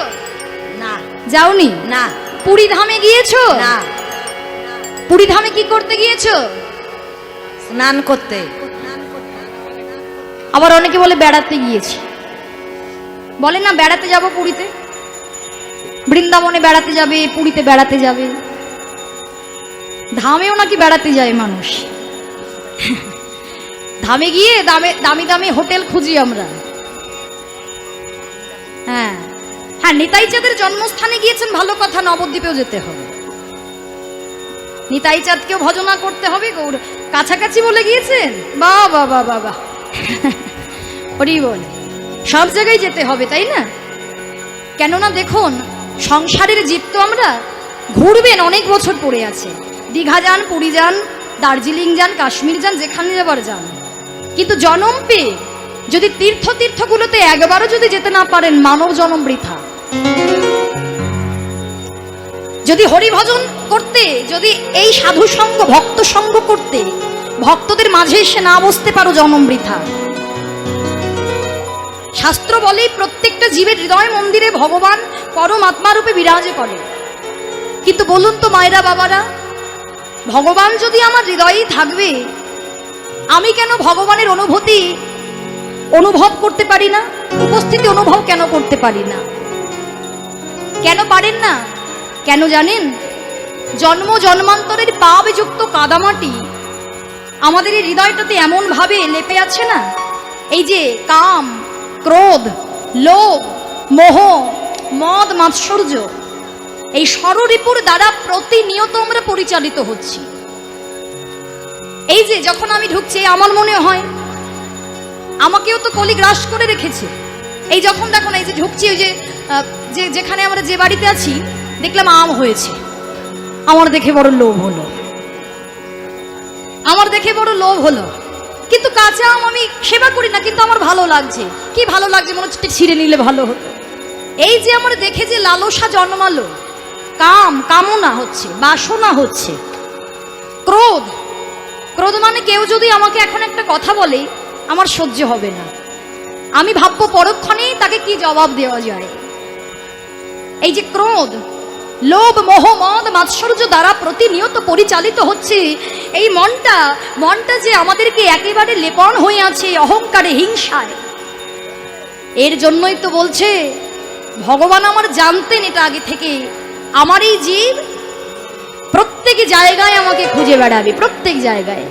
না। যাওনি? না। পুরী ধামে গিয়েছো? না। পুরী ধামে কি করতে গিয়েছো? স্নান করতে। আবার অনেকে বলে বেড়াতে গিয়েছি, বলে না বেড়াতে যাব পুরীতে, বৃন্দাবনে বেড়াতে যাবে, পুরীতে বেড়াতে যাবে, ধামেও নাকি বেড়াতে যায় মানুষ। ধামে গিয়ে দামি দামি হোটেল খুঁজি আমরা। হ্যাঁ হ্যাঁ, নিতাই চাঁদের জন্মস্থানে গিয়েছেন, ভালো কথা, নবদ্বীপেও যেতে হবে। নিতাই চাঁদকেও ভজনা করতে হবে, গৌর কাছাকাছি বলে গিয়েছেন। বাহ বাহ বাহ বাহ বাহ, হরি বল, সব জায়গায় যেতে হবে, তাই না? কেননা দেখুন, সংসারের জীব তো আমরা, ঘুরবেন, অনেক বছর পড়ে আছে। দীঘা যান, পুরী যান, দার্জিলিং যান, কাশ্মীর যান, যেখানে যাবার যান, কিন্তু জনম পেয়ে যদি তীর্থগুলোতে একবারও যদি যেতে না পারেন, মানব জনম বৃথা। যদি হরিভজন করতে, যদি এই সাধু সঙ্গ, ভক্ত সঙ্গ করতে, ভক্তদের মাঝে এসে না বসতে পারো, জনম বৃথা। শাস্ত্র বলে প্রত্যেকটা জীবের হৃদয় মন্দিরে ভগবান পরমাত্মা রূপে বিরাজে করে। কিন্তু বলুন তো মায়েরা, বাবারা, ভগবান যদি আমার হৃদয়েই থাকবে, আমি কেন ভগবানের অনুভব করতে পারি না? উপস্থিতি অনুভব কেন করতে পারি না? কেন পারেন না? কেন জানেন? জন্ম জন্মান্তরের পাপযুক্ত কাদামাটি আমাদের এই হৃদয়টাতে এমন ভাবে লেপে আছে না, এই যে কাম, ক্রোধ, লোভ, মোহ, মদ, মাৎসর্য, এই ষড়রিপুর দ্বারা প্রতিনিয়ত আমরা পরিচালিত হচ্ছি। এই যে যখন আমি ঢুকছি, আমার মনে হয় আমাকেও তো কলি গ্রাস করে রেখেছে। এই যখন দেখো না, এই যে ঢুকছি, ওই যে যেখানে আমরা যে বাড়িতে আছি, দেখলাম আম হয়েছে, আমার দেখে বড় লোভ হলো, আমার দেখে বড় লোভ হলো। কিন্তু কাঁচা আম আমি সেবা করি না, কিন্তু আমার ভালো লাগছে। কি ভালো লাগছে, মনে হচ্ছে ছিঁড়ে নিলে ভালো হতো। এই যে আমার দেখে যে লালসা জন্মালো, কামনা হচ্ছে, বাসনা হচ্ছে, ক্রোধ মানে কেউ যদি আমাকে এখন একটা কথা বলে, আমার সহ্য হবে না, আমি ভাববো পরক্ষণেই তাকে কি জবাব দেওয়া যায়। এই যে ক্রোধ, লোভ, মোহ, মদ, মাৎসর্য দ্বারা প্রতিনিয়ত পরিচালিত হচ্ছে এই মনটা যে আমাদেরকে একেবারে লেপন হয়ে আছে অহংকারে, হিংসায়। এর জন্যই তো বলছে ভগবান আমার জানতেন এটা আগে থেকে, আমার এই জীব প্রত্যেক জায়গায় আমাকে খুঁজে বেড়াবে, প্রত্যেক জায়গায়।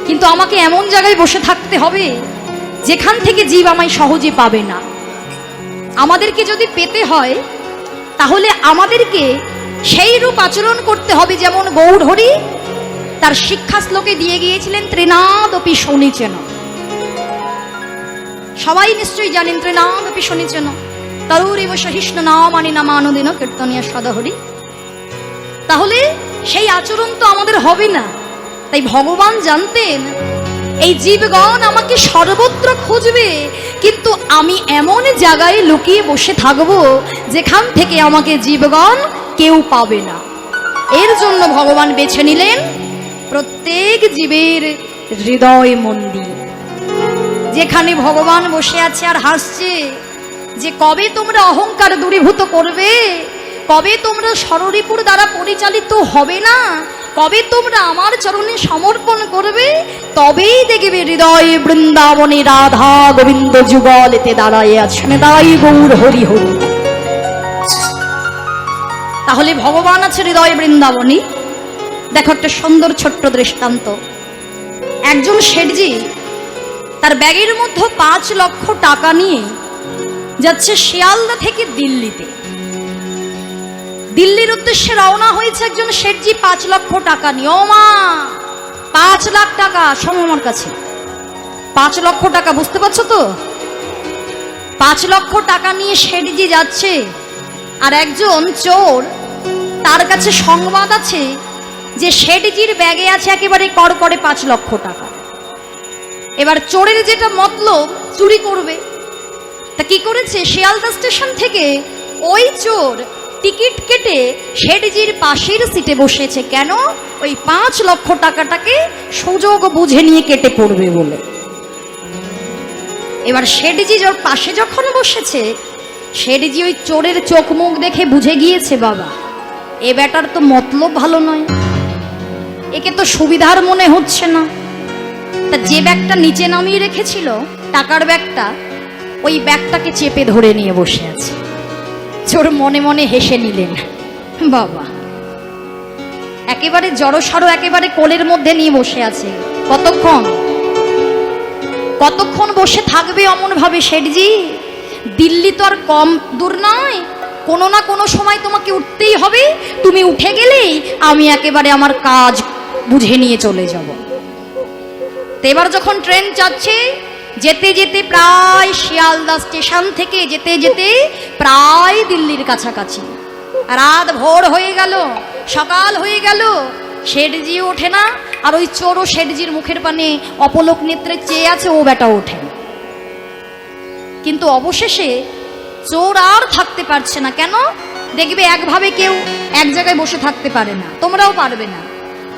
কিন্তু আমাকে এমন জায়গায় বসে থাকতে হবে যেখান থেকে জীব আমায় সহজে পাবে না। আমাদেরকে যদি পেতে হয়, তাহলে আমাদেরকে সেই রূপ আচরণ করতে হবে যেমন গৌরহরি তার শিক্ষা শ্লোকে দিয়ে গিয়েছিলেন, ত্রিনাদপি শনিচেন। সবাই নিশ্চয়ই জানেন ত্রিনাদপি শনিচেন, তরুরিব সহিষ্ণু নামানি নামানুদিন কীর্তনিয়া সদাহরি। তাহলে সেই আচরণ তো আমাদের হবে না। তাই ভগবান জানতেন এই জীবগণ আমাকে সর্বত্র খুঁজবে, কিন্তু আমি এমন জায়গায় লুকিয়ে বসে থাকব যেখান থেকে আমাকে জীবগণ কেউ পাবে না। এর জন্য ভগবান বেছে নিলেন প্রত্যেক জীবের হৃদয় মন্দির, যেখানে ভগবান বসে আছে আর হাসছে যে কবে তোমরা অহংকার দূরীভূত করবে, কবে তোমরা ষড়রিপুর দ্বারা পরিচালিত হবে না, কবে তোমরা আমার চরণে সমর্পণ করবে, তবেই দেখবে হৃদয়ে বৃন্দাবনে রাধা গোবিন্দ যুগলেতে দাঁড়াইয়া আছেন, তাই গৌর হরি হরি। তাহলে ভগবান আছে হৃদয় বৃন্দাবনী। দেখো একটা সুন্দর ছোট্ট দৃষ্টান্ত। একজন শেঠজি তার ব্যাগের মধ্যে 5 লক্ষ টাকা নিয়ে যাচ্ছে শিয়ালদা থেকে দিল্লিতে। দিল্লির উদ্দেশ্যে রওনা হয়েছে একজন শেঠজি 5 লক্ষ টাকা নিয়ে। ও মা, 5 লাখ টাকা শোনো আমার কাছে। 5 লক্ষ টাকা, বুঝতে পারছো তো? 5 লক্ষ টাকা নিয়ে শেঠজি যাচ্ছে, আর একজন চোর, তার কাছে সংবাদ আছে যে শেঠজির ব্যাগে আছে একেবারে কড়কড়ে 5 লক্ষ টাকা। এবার চোরের যেটা মতলব, চুরি করবে। তা কি করেছে, শিয়ালদা স্টেশন থেকে ওই চোর টিকিট কেটে শেঠজির পাশের সিটে বসেছে। কেন? ওই 5 লক্ষ টাকাটাকে সুযোগ বুঝে নিয়ে কেটে পড়বে বলে। এবার শেঠজি ওর পাশে যখন বসেছে, শেঠজি ওই চোরের চোখ মুখ দেখে বুঝে গিয়েছে, বাবা এ ব্যাটার তো মতলব ভালো নয়, একে তো সুবিধার মনে হচ্ছে না। তা যে ব্যাগটা নিচে নামিয়ে রেখেছিল, টাকার ব্যাগটা, ওই ব্যাগটাকে চেপে ধরে নিয়ে বসে আছে। চোর মনে মনে হেসে নিলেন, বাবা একেবারে জড়সড়, একেবারে কোলের মধ্যে নিয়ে বসে আছে। কতক্ষণ বসে থাকবে অমন ভাবে শেঠজি? দিল্লি তো আর কম দূর নয়, কোনো না কোনো সময় তোমাকে উঠতেই হবে। তুমি উঠে গেলেই আমি একেবারে আমার কাজ বুঝে নিয়ে চলে যাব। তো এবার যখন ট্রেন যাচ্ছে, যেতে যেতে প্রায় শিয়ালদা স্টেশন থেকে যেতে যেতে প্রায় দিল্লির কাছাকাছি, রাত ভোর হয়ে গেল, সকাল হয়ে গেল, শেঠজি ওঠে না। আর ওই চোরও শেঠজির মুখের পানে অপলক নেত্রে চেয়ে আছে, ও বেটা ওঠে। কিন্তু অবশেষে চোর আর থাকতে পারছে না। কেন? দেখবে একভাবে কেউ এক জায়গায় বসে থাকতে পারে না, তোমরাও পারবে না।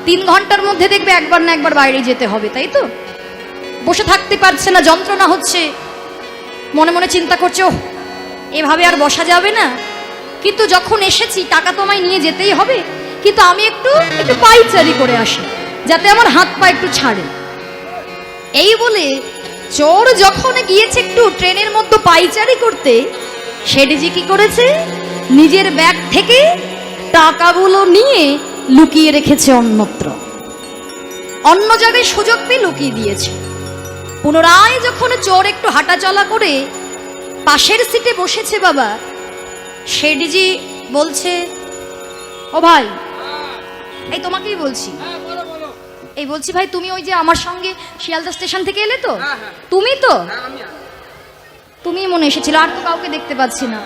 3 ঘন্টার মধ্যে দেখবে একবার না একবার বাইরে যেতে হবে, তাই তো? বসে থাকতে পারছে না, যন্ত্রণা হচ্ছে, মনে মনে চিন্তা করছে, ও এভাবে আর বসা যাবে না। কিন্তু যখন এসেছি, টাকা তো আমায় নিয়ে যেতেই হবে, কিন্তু আমি একটু পাইচারি করে আসি, যাতে আমার হাত পা একটু ছাড়ে। এই বলে চোর যখন গিয়েছে একটু ট্রেনের মধ্যে পাইচারি করতে, শেঠজি কি করেছে, নিজের ব্যাগ থেকে টাকাগুলো নিয়ে লুকিয়ে রেখেছে অন্যত্র, অন্য জায়গায় সুযোগ পেয়ে লুকিয়ে দিয়েছে। পুনরায় যখন চোর একটু হাঁটাচলা করে পাশের সিটে বসেছে, বাবা শেঠজি বলছে, ও ভাই, এই তোমাকেই বলছি, এই বলছি ভাই, তুমি ওই যে আমার সঙ্গে শিয়ালদা স্টেশন থেকে এলে তো? তুমি তো, তুমি মনে এসেছিল, আর তো কাউকে দেখতে পাচ্ছি না।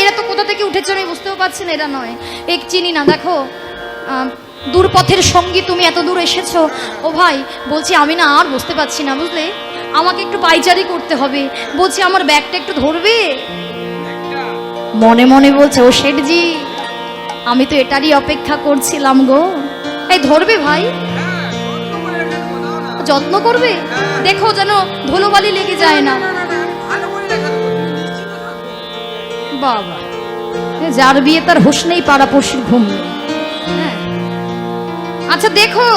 এরা তো কোথা থেকে উঠেছে আমি বুঝতেও পারছি না, এরা নয়, এক চিনি না। দেখো দূর পথের সঙ্গী, তুমি এত দূর এসেছো। ও ভাই বলছি, আমি না আর বুঝতে পারছি না, বুঝলে, আমাকে একটু পাইচারি করতে হবে, বলছি আমার ব্যাগটা একটু ধরবে। মনে মনে বলছে, ও শেঠজি, আমি তো এটারই অপেক্ষা করছিলাম গো। এই ধরবে ভাই, যত্ন করবে, দেখো যেন ধুলোবালি লেগে যায় না। বাবা, যার বিয়ে তার হুঁশ নেই, পাড়াপড়শির ঘুম নেই। হ্যাঁ, আচ্ছা দেখো।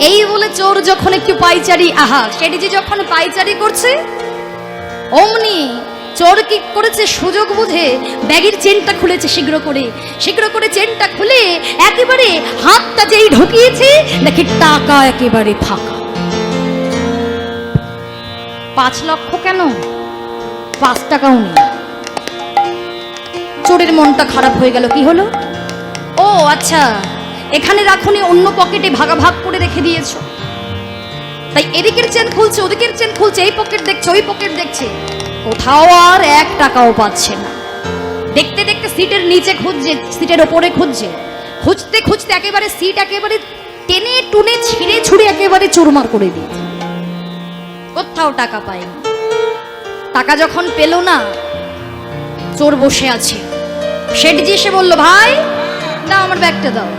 এই বলে চোর যখন একটু পাইচারি, আহা, শেঠজি যখন পাইচারি করছে, অমনি চোর কি করেছে, সুযোগ বুঝে ব্যাগের চেনটা খুলেছে, শীঘ্র করে চেনটা খুলে একেবারে হাতটা যেই ঢুকিয়েছে, দেখি টাকা একেবারে ফাঁকা। 5 লক্ষ কেন, 5 টাকাও নেই। চোরের মনটা খারাপ হয়ে গেল। কি হলো? ও আচ্ছা, এখানে রাখুনি, অন্য পকেটে ভাগাভাগ করে রেখে দিয়েছ। তাই এদিকের চেন খুলছে, ওদিকের চেন খুলছে, এই পকেট দেখছে, ওই পকেট দেখছে, কোথাও আর 1 টাকাও পাচ্ছে না। দেখতে দেখতে সিটের নিচে খুঁজছে, সিটের ওপরে খুঁজছে, খুঁজতে খুঁজতে একেবারে সিট একেবারে টেনে টুনে ছিঁড়ে ছুঁড়ে একেবারে চুরমার করে দিয়েছে। কোথাও টাকা পায়নি। টাকা যখন পেল না, চোর বসে আছে। শেঠজি এসে বলল, ভাই দাও আমার ব্যাগটা দাও।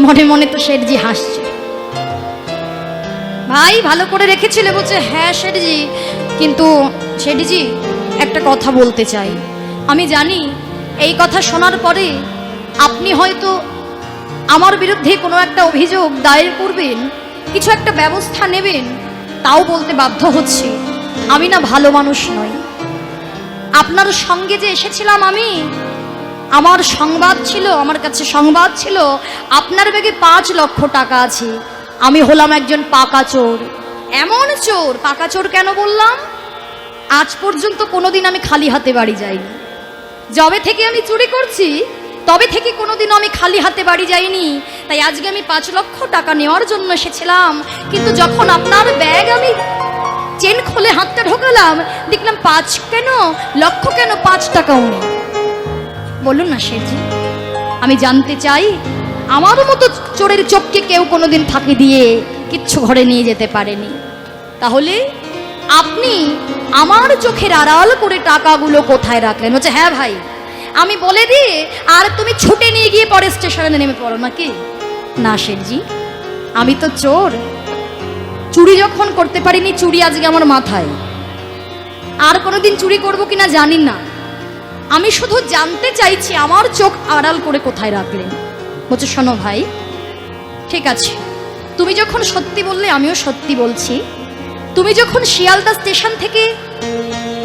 মনে মনে তো শেঠজি হাসছে। ভাই ভালো করে রেখেছিলে? বলছে, হ্যাঁ শেঠজি, কিন্তু শেঠজি একটা কথা বলতে চাই। আমি জানি এই কথা শোনার পরে আপনি হয়তো আমার বিরুদ্ধে কোনো একটা অভিযোগ দায়ের করবেন, কিছু একটা ব্যবস্থা নেবেন, তাও বলতে বাধ্য হচ্ছি, আমি না ভালো মানুষ নই। আপনার সঙ্গে যে এসেছিলাম আমি, আমার সংবাদ ছিল, আমার কাছে সংবাদ ছিল আপনার ব্যাগে 5 লক্ষ টাকা আছে। আমি হলাম একজন পাকা চোর। এমন চোর, পাকা চোর কেন বললাম, আজ পর্যন্ত কোনোদিন আমি খালি হাতে বাড়ি যাইনি। যবে থেকে আমি চুরি করছি তবে থেকে কোনোদিন আমি খালি হাতে বাড়ি যাইনি। তাই আজকে আমি 5 লক্ষ টাকা নেওয়ার জন্য এসেছিলাম। কিন্তু যখন আপনার ব্যাগ আমি চেন খুলে হাতটা ঢোকালাম, দেখলাম 5 কেন, লক্ষ কেন, 5 টাকাও নেই। বলুন না শেঠজি, আমি জানতে চাই আমার মতো চোরের চোখকে কেউ কোনোদিন ফাঁকি দিয়ে কিচ্ছু ঘরে নিয়ে যেতে পারেনি। তাহলে আপনি আমার চোখের আড়াল করে টাকাগুলো কোথায় রাখলেন? হচ্ছে হ্যাঁ ভাই আমি বলে দিই, আর তুমি ছুটে নিয়ে গিয়ে পরে স্টেশনে নেমে পড়ো নাকি? না শেঠজি, আমি তো চোর, চুরি যখন করতে পারিনি, চুরি আজকে আমার মাথায়। আর কোনোদিন চুরি করবো কিনা জানি না। আমি শুধু জানতে চাইছি আমার চোখ আড়াল করে কোথায় রাখলেন। বলছে শোনো ভাই, ঠিক আছে, তুমি যখন সত্যি বললে আমিও সত্যি বলছি। তুমি যখন শিয়ালদা স্টেশন থেকে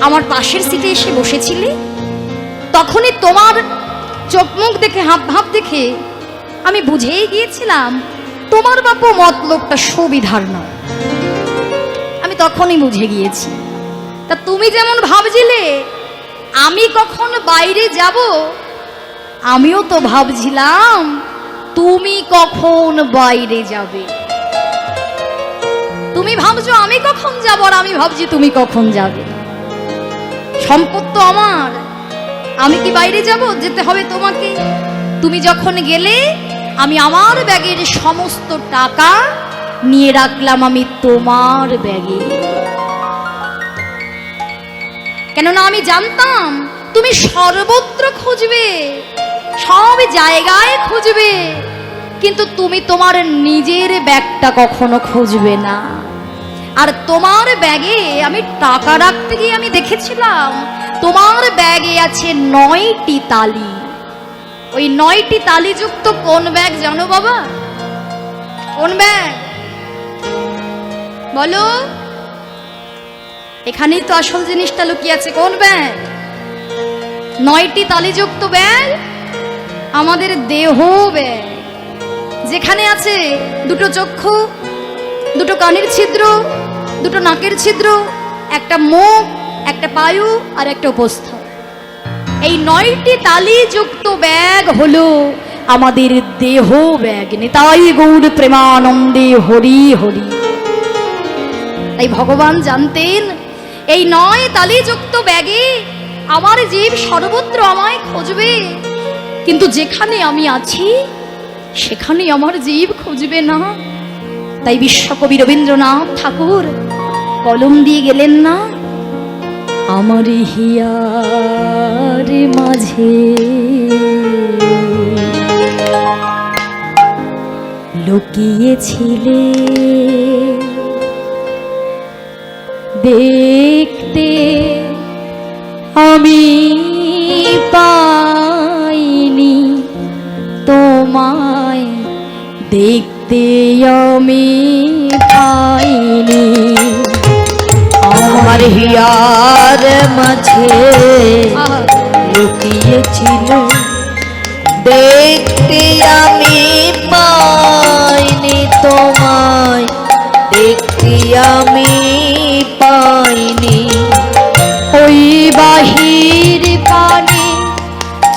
আমার পাশের সিটে এসে বসেছিলে, তখনই তোমার চোখ মুখ দেখে, হাব ভাব দেখে আমি বুঝেই গিয়েছিলাম তোমার বাপু মতলবটা সুবিধার না। আমি তখনই বুঝে গিয়েছি। তা তুমি যেমন ভাবছিলে আমি কখন বাইরে যাব, আমিও তো ভাবছিলাম তুমি কখন বাইরে যাবে। তুমি ভাবছো আমি কখন যাব, আর আমি ভাবছি তুমি কখন যাবে। সম্পদ তো আমার, আমি কি বাইরে যাব? যেতে হবে তোমাকে। তুমি যখন গেলে আমি আমার ব্যাগের সমস্ত টাকা নিয়ে রাখলাম আমি তোমার ব্যাগে। কেননা আমি জানতাম তুমি সর্বত্র খুঁজবে, সব জায়গায় খুঁজবে, কিন্তু তুমি তোমার নিজের ব্যাগটা কখনো খুঁজবে না। আর তোমার ব্যাগে আমি টাকা রাখতে গিয়ে আমি দেখেছিলাম তোমার ব্যাগে আছে 9টি তালি। ওই 9টি তালিযুক্ত কোন ব্যাগ জানো বাবা? কোন ব্যাগ বলো? এখানেই তো আসল জিনিসটা লুকিয়ে আছে। কোন ব্যাগ? 9টি তালিযুক্ত ব্যাগ আমাদের দেহ ব্যাগ, যেখানে আছে 2টো চক্ষু, 2টো কানের ছিদ্র, 2টো নাকের ছিদ্র, একটা মুখ, একটা পায়ু আর একটা উপস্থ। এই 9টি তালিযুক্ত ব্যাগ হলো আমাদের দেহ ব্যাগ। নিতাই গৌর প্রেমানন্দে হরি হরি। তাই ভগবান জানতেন এই 9 তালিযুক্ত ব্যাগে আমার জীব সর্বত্র আমায় খুঁজবে, কিন্তু যেখানে আমি আছি সেখানে আমার জীব খুঁজবে না। তাই বিশ্বকবি রবীন্দ্রনাথ ঠাকুর কলম দিয়ে গেলেন না, আমার হিয়ার মাঝে লুকিয়েছিলে, দেখতে আমি পাইনি তোমায়, দেখতে আমি পাইনি। আমার হিয়ার মাঝে লুকিয়েছিল, দেখতে আমি পাইনি তোমায়, দেখতে আমি পাইনি। ওই বাহির পানে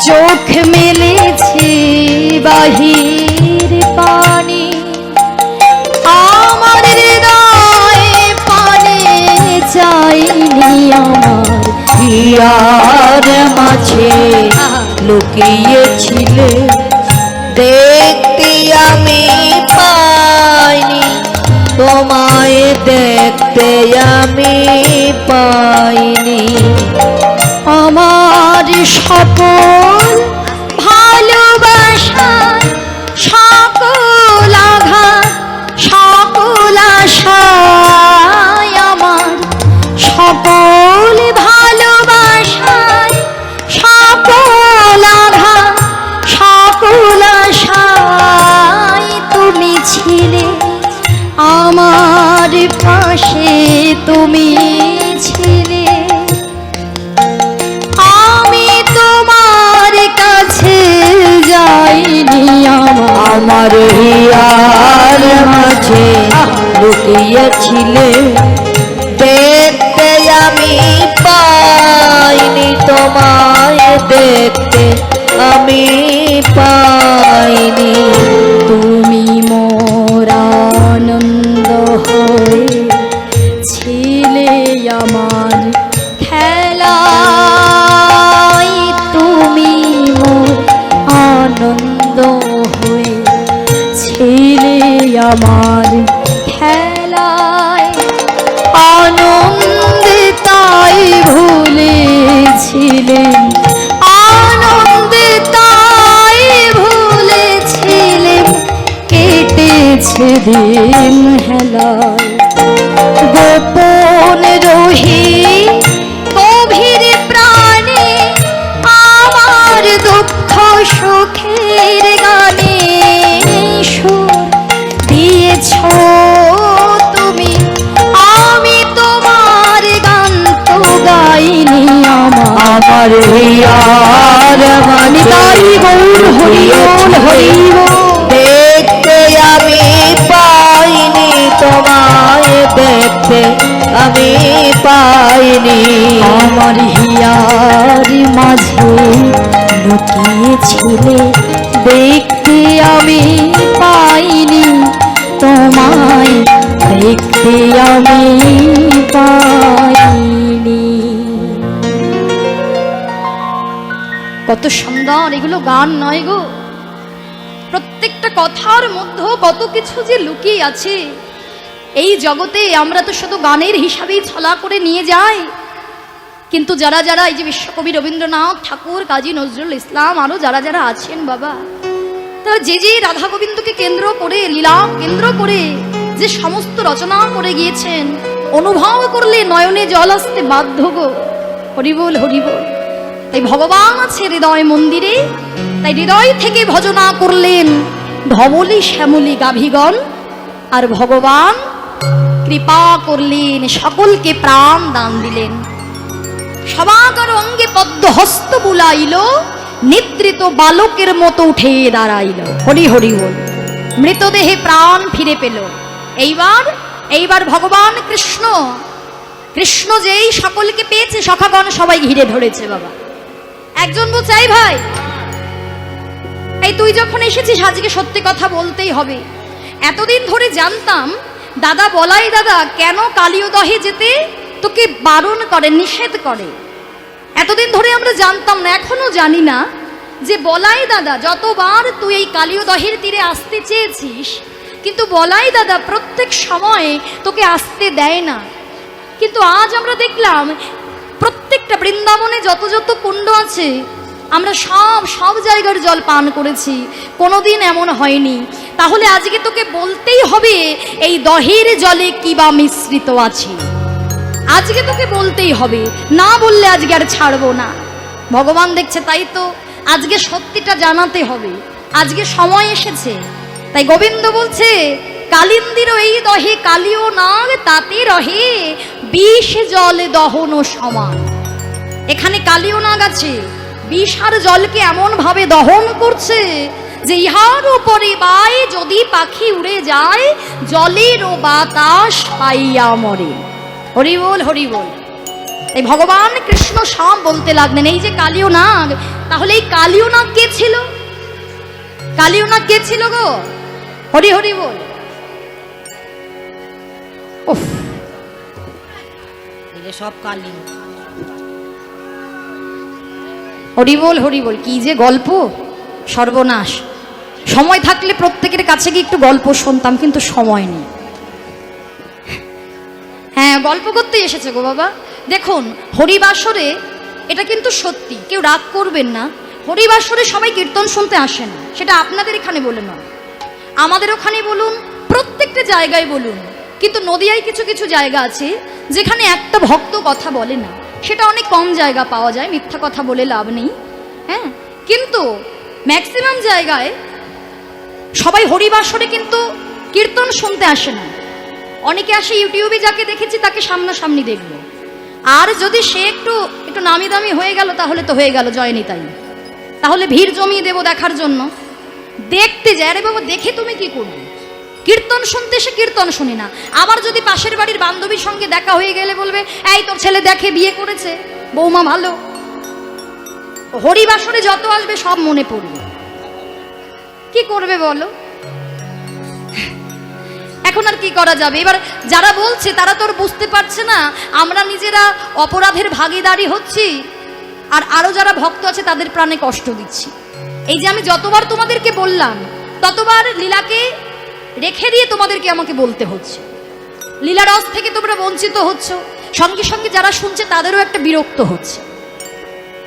চোখ মেলেছি, বাহির পানে আমার হৃদয় পানে চাইনি, আমার হিয়ার মাঝে লুকিয়েছিলে, দেখতে আমি পাইনি তোমায়, দেখতে আমি পাইনি। আমার সকল ভালোবাসার সকল আঘাত সকল আশায়, আমার সকল ভালোবাসার সকল আঘাত সকল আশায় তুমি ছিলে আমার পাশে, তুমি ছিলে। আমার হিয়ার মাঝে লুকিয়েছিলে, দেখতে আমি পাইনি তোমায়, দেখতে আমি পাইনি। তুমি মোর আনন্দ হয়ে ছিলে আমার খেলায়, তুমি মোর আনন্দ হয়ে ছিলে আমার খেলায়। আনন্দে তাই ভুলেছিলেন, আনন্দে তাই ভুলেছিলেন, কেটেছে দিন হেলায়। গোপন রহি গভীর প্রাণে আমার দুঃখ সুখের গানে সুর দিয়েছ তুমি, আমি তোমার গান তো গাইনি। আমার হিয়ার মাঝে তাই গৌর হরি বল, হরি বল। দেখতে আমি পাইনি তোমায়, দেখতে আমি পাইনি। আমার হিয়ার মাঝে লুকিয়েছিলে, দেখতে আমি পাইনি তোমায়, দেখতে আমি পাইনি। কত সুন্দর এগুলো গান নয় গো, প্রত্যেকটা কথার মধ্যে কত কিছু যে লুকিয়ে আছে। এই জগতে আমরা তো শুধু গানের হিসাবেই ছলা করে নিয়ে যাই, কিন্তু যারা যারা এই যে বিশ্বকবি রবীন্দ্রনাথ ঠাকুর, কাজী নজরুল ইসলাম, আরো যারা যারা আছেন বাবা, তারা যে যে রাধা গোবিন্দকে কেন্দ্র করে, লীলা কেন্দ্র করে যে সমস্ত রচনা করে গিয়েছেন, অনুভব করলে নয়নে জল আসতে বাধ্য গো। হরিবোল, হরিবোল। তাই ভগবান আছে হৃদয় মন্দিরে, তাই হৃদয় থেকে ভজনা করলেন ধবলি শ্যামলি গাভীগণ, আর ভগবান কৃপা করলেন, সকলকে প্রাণ দান দিলেন। সবাকার অঙ্গে পদ্ম হস্ত বুলাইল, নিদ্রিত বালকের মতো উঠে দাঁড়াইল। হরি হরি বল। মৃতদেহে প্রাণ ফিরে পেল। এইবার ভগবান কৃষ্ণ, কৃষ্ণ যেই সকলকে পেয়েছে, সখাগণ সবাই ঘিরে ধরেছে বাবা। একজন বলছে, এই ভাই, এই তুই যখন এসেছিস আজকে সত্যি কথা বলতেই হবে। এতদিন ধরে জানতাম দাদা বলাই দাদা কেন কালীয়দহে যেতে তোকে বারণ করে, নিষেধ করে। এতদিন ধরে আমরা জানতাম না, এখনো জানি না যে বলাই দাদা যতবার তুই এই কালীয়দহের তীরে আসতে চেয়েছিস, কিন্তু বলাই দাদা প্রত্যেক সময় তোকে আসতে দেয় না। কিন্তু আজ আমরা দেখলাম প্রত্যেকটা বৃন্দাবনে যত যত কুণ্ড আছে, আমরা সব জায়গার জল পান করেছি, কোনোদিন এমন হয়নি। তাহলে আজকে তোকে বলতেই হবে এই দহের জলে কি বা মিশ্রিত আছে, আজকে তোকে বলতেই হবে, না বললে আজকে আর ছাড়বো না। ভগবান দেখছে, তাই তো আজকে সত্যিটা জানাতে হবে, আজকে সময় এসেছে। তাই গোবিন্দ বলছে, কালিন্দির এই দহে কালিও নাগ তাতে রহে, বিষ জলে দহন সমান। এখানে কালিও নাগ আছে, বিষ আর জলকে এমন ভাবে দহন করছে যে ইহার উপরে বায় যদি পাখি উড়ে যায়, জলের ও বাতাস পাইয়া মরে। হরি বল, হরি বল। এই ভগবান কৃষ্ণ সব বলতে লাগলেন, এই যে কালীয় নাগ, তাহলে এই কালীয় নাগ কে ছিল? কালীয় নাগ কে ছিল গো? হরি হরি বল। উফ, সব কালী। হরি বল, হরি বল। কি যে গল্প, সর্বনাশ। সময় থাকলে প্রত্যেকের কাছে গিয়ে একটু গল্প শুনতাম, কিন্তু সময় নেই। হ্যাঁ, গল্প করতে এসেছে গো বাবা। দেখুন, হরিবাসরে এটা কিন্তু সত্যি, কেউ রাগ করবেন না, হরিবাসরে সবাই কীর্তন শুনতে আসে না। সেটা আপনাদের এখানে বলে নয়, আমাদের ওখানে বলুন, প্রত্যেকটা জায়গায় বলুন। কিন্তু নদিয়ায় কিছু কিছু জায়গা আছে যেখানে একটা ভক্ত কথা বলে না, সেটা অনেক কম জায়গা পাওয়া যায়, মিথ্যা কথা বলে লাভ নেই। হ্যাঁ, কিন্তু ম্যাক্সিমাম জায়গায় সবাই হরিবাসরে কিন্তু কীর্তন শুনতে আসে না। অনেকে আসে ইউটিউবে, যাকে দেখেছি তাকে সামনাসামনি দেখবো, আর যদি সে একটু নামি দামি হয়ে গেল তাহলে তো হয়ে গেল জয়নিতাই, তাহলে ভিড় জমিয়ে দেব দেখার জন্য। দেখতে যায়। আরে বাবা, দেখে তুমি কি করবে? কীর্তন শুনতে এসে কীর্তন শুনি না। আবার যদি পাশের বাড়ির বান্ধবীর সঙ্গে দেখা হয়ে গেলে বলবে, এই তোর ছেলে দেখে বিয়ে করেছে, বৌমা ভালো। হরিবাসরে যত আসবে সব মনে পড়বে। কি করবে বলো? এখন আর কি করা যাবে? এবার যারা বলছে তারা তো আর বুঝতে পারছে না আমরা নিজেরা অপরাধের ভাগীদারি হচ্ছি, আর আরো যারা ভক্ত আছে তাদের প্রাণে কষ্ট দিচ্ছি। এই যে আমি যতবার তোমাদেরকে বললাম, ততবার লীলাকে রেখে দিয়ে তোমাদেরকে আমাকে বলতে হচ্ছে। লীলারস থেকে তোমরা বঞ্চিত হচ্ছ, সঙ্গে সঙ্গে যারা শুনছে তাদেরও একটা বিরক্ত হচ্ছে।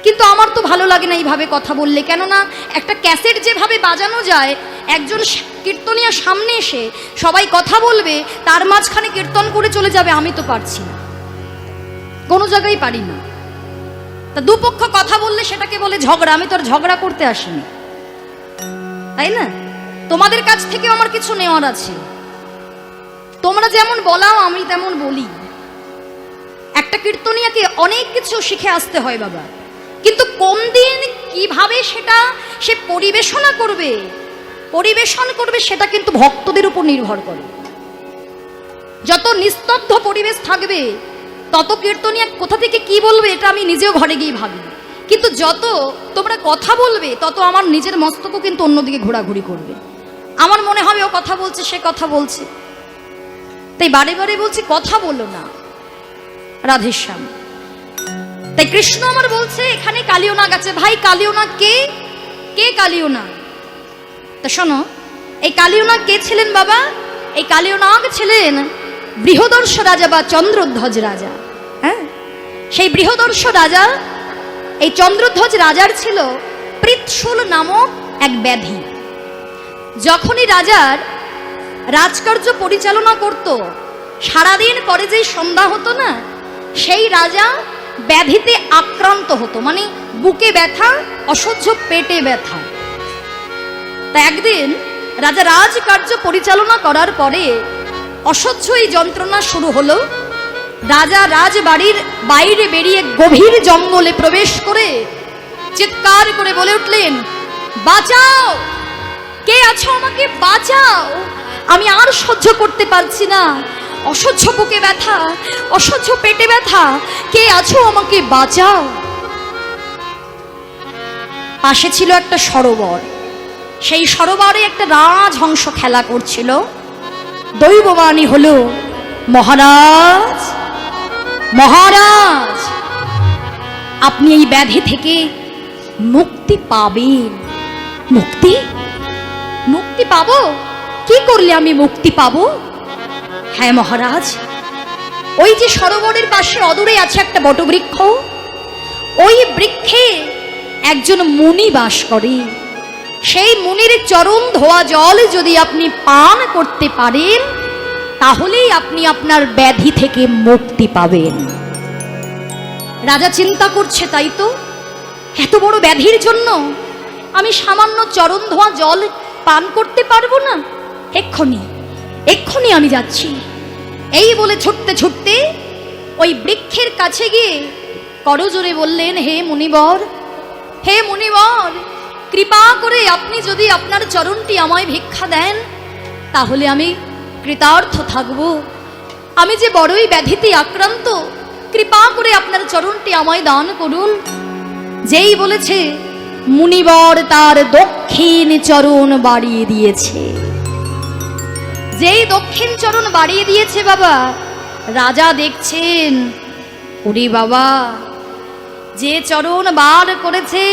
কিন্তু আমার তো ভালো লাগে না এইভাবে কথা বললে, কেননা একটা ক্যাসেট যেভাবে বাজানো যায়, একজন কীর্তনিয়া সামনে এসে সবাই কথা বলবে, তার মাঝখানে কীর্তন করে চলে যাবে, আমি তো পারছি না, কোনো জায়গায় পারি না। তা দুপক্ষ কথা বললে সেটাকে বলে ঝগড়া। আমি তো আর ঝগড়া করতে আসিনি, তাই না? তোমাদের কাছ থেকে আমার কিছু নেওয়ার আছে। তোমরা যেমন বলাও আমি তেমন বলি। একটা কীর্তনিয়াকে অনেক কিছু শিখে আসতে হয় বাবা, কিন্তু কোন দিন কিভাবে সেটা সে পরিবেশন করবে সেটা কিন্তু ভক্তদের উপর নির্ভর করে। যত নিস্তব্ধ পরিবেশ থাকবে তত কীর্তনিয়া কোথা থেকে কি বলবে এটা আমি নিজেও ঘরে গিয়ে ভাবি। কিন্তু যত তোমরা কথা বলবে তত আমার নিজের মস্তকও কিন্তু অন্যদিকে ঘোরাঘুরি করবে। আমার মনে হবে ও কথা বলছে, সে কথা বলছে, তাই বারে বারে বলছি কথা বলো না, রাধেশ্যাম। তাই কৃষ্ণ আমার বলছে এখানে কালীয় নাগ আছে। ভাই কালীয় নাগ কে? কে কালীয় নাগ? তা শোনো, এই কালীয় নাগ কে ছিলেন বাবা? এই কালীয় নাগ ছিলেন বৃহদর্শ রাজা বা চন্দ্রধ্বজ রাজা। হ্যাঁ, সেই বৃহদর্শ রাজা, এই চন্দ্রধ্বজ রাজার ছিল পৃৎশুল নামক এক ব্যাধি। যখনই রাজার রাজকার্য পরিচালনা করত, সারাদিন পরে যেই সন্ধ্যা হতো না, সেই রাজা ব্যাধিতে আক্রান্ত হতো, মানে বুকে ব্যথা, অসহ্য পেটে ব্যথা। তা একদিন রাজা রাজকার্য পরিচালনা করার পরে অসহ্য এই যন্ত্রণা শুরু হলো। রাজা রাজবাড়ির বাইরে বেরিয়ে গভীর জঙ্গলে প্রবেশ করে চিৎকার করে বলে উঠলেন, বাঁচাও, কে আছো, আমাকে বাঁচাও, আমি আর সহ্য করতে পারছি না, অসহ্য বুকে ব্যথা, অসহ্য পেটে ব্যথা, কে আছো, আমাকে বাঁচাও। পাশে ছিল একটা সরোবর, সেই সরোবরে একটা রাজহংস খেলা করছিল। দৈববাণী হলো, মহারাজ মহারাজ, আপনি এই ব্যাধি থেকে মুক্তি পাবেন। মুক্তি? মুক্তি পাবো? কি করলে আমি মুক্তি পাবো? হ্যাঁ মহারাজ, ওই যে সরোবরের পাশে অদূরে আছে একটা বটবৃক্ষ, ওই বৃক্ষে একজন মুনি বাস করে। সেই মুনির চরণ ধোয়া জল যদি আপনি পান করতে পারেন, তাহলেই আপনি আপনার ব্যাধি থেকে মুক্তি পাবেন। রাজা চিন্তা করছে, তাই তো, এত বড় ব্যাধির জন্য আমি সামান্য চরণ ধোয়া জল পান করতে পারবো না, এক্ষুনি আমি যাচ্ছি। এই বলে ছুটতে ছুটতে ওই বৃক্ষের কাছে গিয়ে করজোরে বললেন, হে মুনিবর, হে মুনিবর, কৃপা করে আপনি যদি আপনার চরণটি আমায় ভিক্ষা দেন, তাহলে আমি কৃতার্থ থাকব। আমি যে বড়ই ব্যাধিতে আক্রান্ত, কৃপা করে আপনার চরণটি আমায় দান করুন। যেই বলেছে, মুনিবর তার দক্ষিণ চরণ বাড়িয়ে দিয়েছে। যেই দক্ষিণ চরণ বাড়িয়ে দিয়েছে বাবা, রাজা দেখছেন, ওরে বাবা, যে চরণ বার করেছে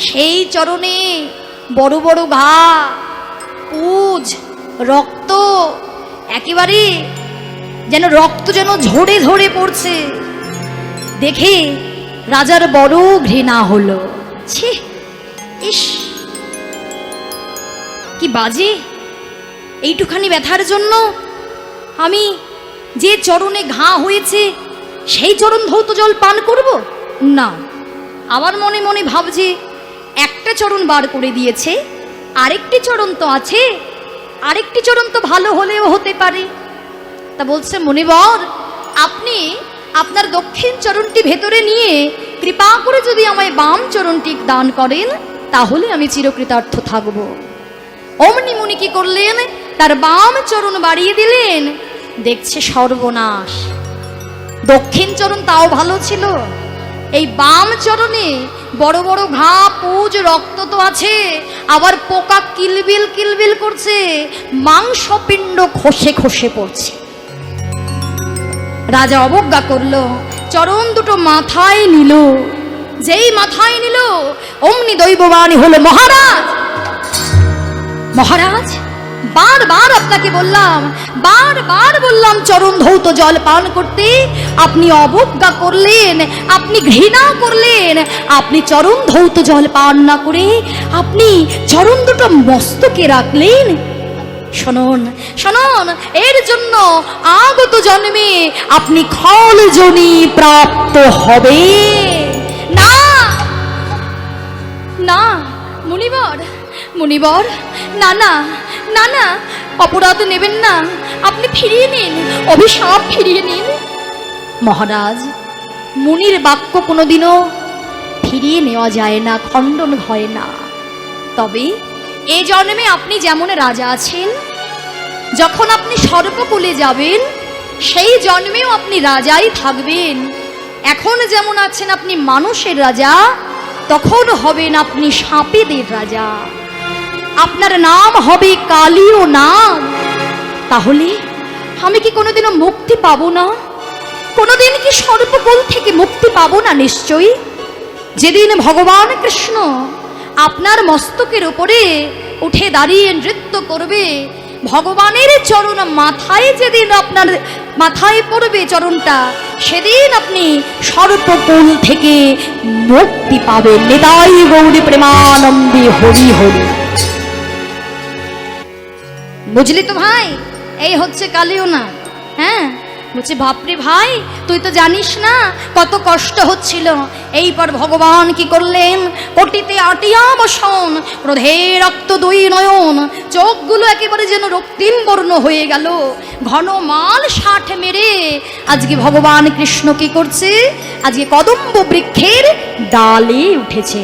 সেই চরণে বড় বড় ঘা, পুজ, রক্ত, একেবারে যেন রক্ত যেন ঝরে ঝরে পড়ছে। দেখে রাজার বড় ঘৃণা হলো। ছি, ইস, কি বাজে, এইটুখানি ব্যথার জন্য আমি যে চরণে ঘা হয়েছে সেই চরণ ধৌত জল পান করব না। আবার মনে মনে ভাবছে, একটা চরণ বার করে দিয়েছে, আরেকটি চরণ তো আছে, আরেকটি চরণ তো ভালো হলেও হতে পারে। তা বলছে, মুনিবর, আপনি আপনার দক্ষিণ চরণটি ভেতরে নিয়ে কৃপা করে যদি আমায় বাম চরণটি দান করেন, তাহলে আমি চিরকৃতার্থ থাকব। অমনি মুনি কি করলেন, তার বাম চরণ বাড়িয়ে দিলেন, দেখছে সর্বনাশ। দক্ষিণ চরণ তাও ভালো ছিল, এই বাম চরণে বড় বড় ঘা, পুজ, রক্ত তো আছে, আবার পোকা কিলবিল কিলবিল করছে, মাংসপিণ্ড খসে খসে পড়ছে। রাজা অবজ্ঞা করলো, চরণ দুটো মাথায় নিল। যেই মাথায় নিল অমনি দৈববাণী হলো, মহারাজ মহারাজ, বারবার আপনাকে বললাম, বারবার বললাম চরণ ধৌত জল পান করতে, আপনি অবজ্ঞা করলেন, আপনি ঘৃণা করলেন, আপনি চরণ ধৌত জল পান না করে আপনি চরণ দুটো মস্তকে রাখলেন। শুনুন শুনুন, এর জন্য আগত জন্মে আপনি খলজনি প্রাপ্ত হবে। না না মুনিবর, মুনিবর, না না না না, অপরাধ নেবেন না, আপনি ফিরিয়ে নিন, অভিশাপ ফিরিয়ে নিন। মহারাজ, মুনির বাক্য কোনোদিনও ফিরিয়ে নেওয়া যায় না, খণ্ডন হয় না। তবে এই জন্মে আপনি যেমন রাজা আছেন, যখন আপনি সর্পকুলে যাবেন সেই জন্মেও আপনি রাজাই থাকবেন। এখন যেমন আছেন আপনি মানুষের রাজা, তখন হবেন আপনি সাপেদের রাজা, আপনার নাম হবে কালীয় নাম। তাহলে আমি কি কোনোদিনও মুক্তি পাবো না? কোনোদিন কি সর্পকুল থেকে মুক্তি পাবো না? নিশ্চয়ই। যেদিন ভগবান কৃষ্ণ আপনার মস্তকের উপরে উঠে দাঁড়িয়ে নৃত্য করবে, ভগবানের চরণ মাথায় যেদিন আপনার মাথায় পড়বে চরণটা, সেদিন আপনি সর্পকুল থেকে মুক্তি পাবেন। নিতাই গৌরী প্রেমানন্দে হরি হরি। বুঝলি তো ভাই, এই হচ্ছে কালীয় না। হ্যাঁ, বলছি বাপরে ভাই, তুই তো জানিস না কত কষ্ট হচ্ছিল। এইবার ভগবান কি করলেন, কোটিতে আটিয়া বসন, ক্রোধে রক্ত দুই নয়ন, চোখগুলো একেবারে যেন রক্তিম বর্ণ হয়ে গেল, ঘন মাল ষাট মেরে আজকে ভগবান কৃষ্ণ কি করছে, আজকে কদম্ব বৃক্ষের ডালে উঠেছে।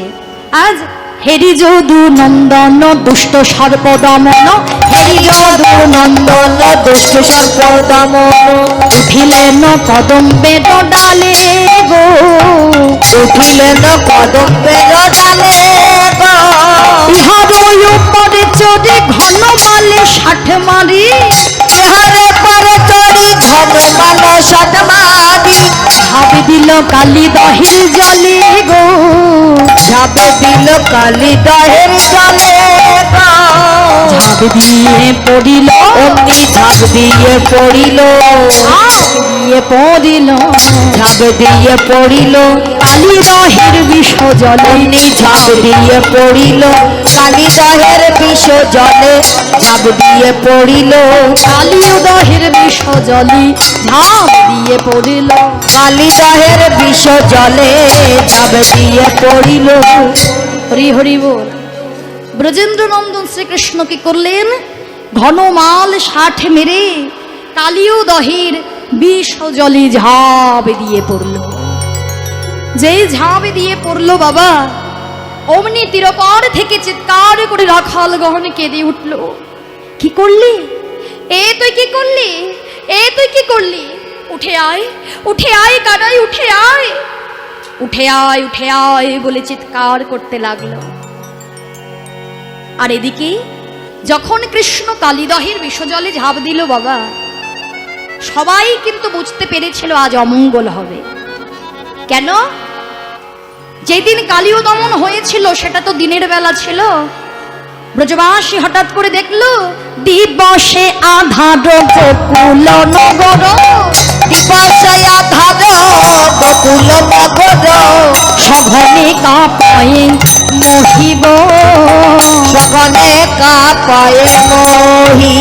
আজ হেরি যদু নন্দন দুষ্ট সর্পদমন, হেরি যদু নন্দন দুষ্ট সর্পদমন, উঠিলেন কদম্বের ডালে গো, উঠিলেন কদম্বের ডালে গো, ইহার উপরে চড়ে ঘন মালে ষাট মারি, ইহার পরে চড়ে ঘন মালে ষাট মারি, ঝাঁপ দিল কালী দহের জলে গো, ঝাঁপ দিল কালী দহের জলে গো, ঝাঁপ দিয়ে পড়িল, অমনি ঝাঁপ দিয়ে পড়িল, দিয়ে পড়িল, ঝাঁপ দিয়ে পড়িল কালী দহের বিষ জলে, অমনি ঝাঁপ দিয়ে পড়িল কালী দহের বিষ জলে, ঝাঁপ দিয়ে পড়িল কালী দহের বিষ জলে, ঝাঁপ দিয়ে পড়িল কালী দহের বিষ জলে, ঝাঁপ দিয়ে পড়িল। হরি হরি বল। ব্রজেন্দ্র নন্দন শ্রীকৃষ্ণ কি করলেন, ঘনমাল ষাট মেরে কালীয় দহের বিষ জলে ঝাঁপ দিয়ে পড়ল। যেই ঝাঁপ দিয়ে পড়লো বাবা, অমনি তীরপার থেকে চিৎকার করে রাখাল গহন কেঁদে উঠল। কি করলি এ, তুই কি করলি এ, তুই কি করলি? উঠে আয়, উঠে আয় কানাই, উঠে আয়, উঠে আয়, উঠে আয় বলে চিৎকার করতে লাগলো। আর এদিকে যখন কৃষ্ণ কালীদহের বিষজলে ঝাঁপ দিল বাবা, সবাই কিন্তু বুঝতে পেরেছিল আজ অমঙ্গল হবে। কেন? যেদিন কালীয় দমন হয়েছিল সেটা তো দিনের বেলা ছিল। ব্রজবাসী হঠাৎ করে দেখলো দিবসে আধার গোকুল নগর, দিবসে আধার গোকুল নগর, সঘনে কাঁপায়ে মহিব, সঘনে কাঁপায়ে মহি,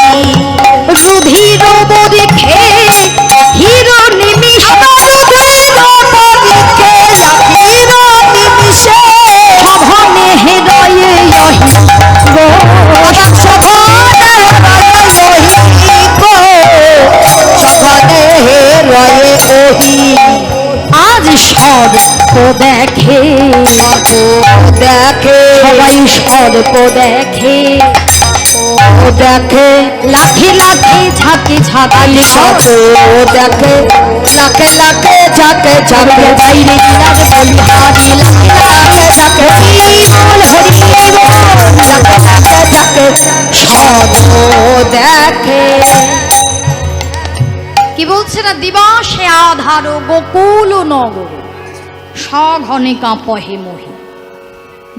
রুধির বরিখে হিরো নিমিষ, রুধির বরিখে হিরো নিমিষে, সঘনে হৃদয়ে রহি গো, সঘনে হৃদয়ে রহি গো, সঘনে হৃদয়ে ওহি। আজ সর্প দেখে, দেখে সবাই সর্প দেখে, ও দেখে লাখে লাখে ঝাঁকে ঝাঁকে শত দেখে লাখে লাখে ঝাঁকে ঝাঁকে বাইরে বিলাস বলিহারি লাখে লাখে লাখে ঝাঁকে শত দেখে। কি বলছে না, দিবাসে আধার গোকুল নগর সঘনে কাঁপহে মহি।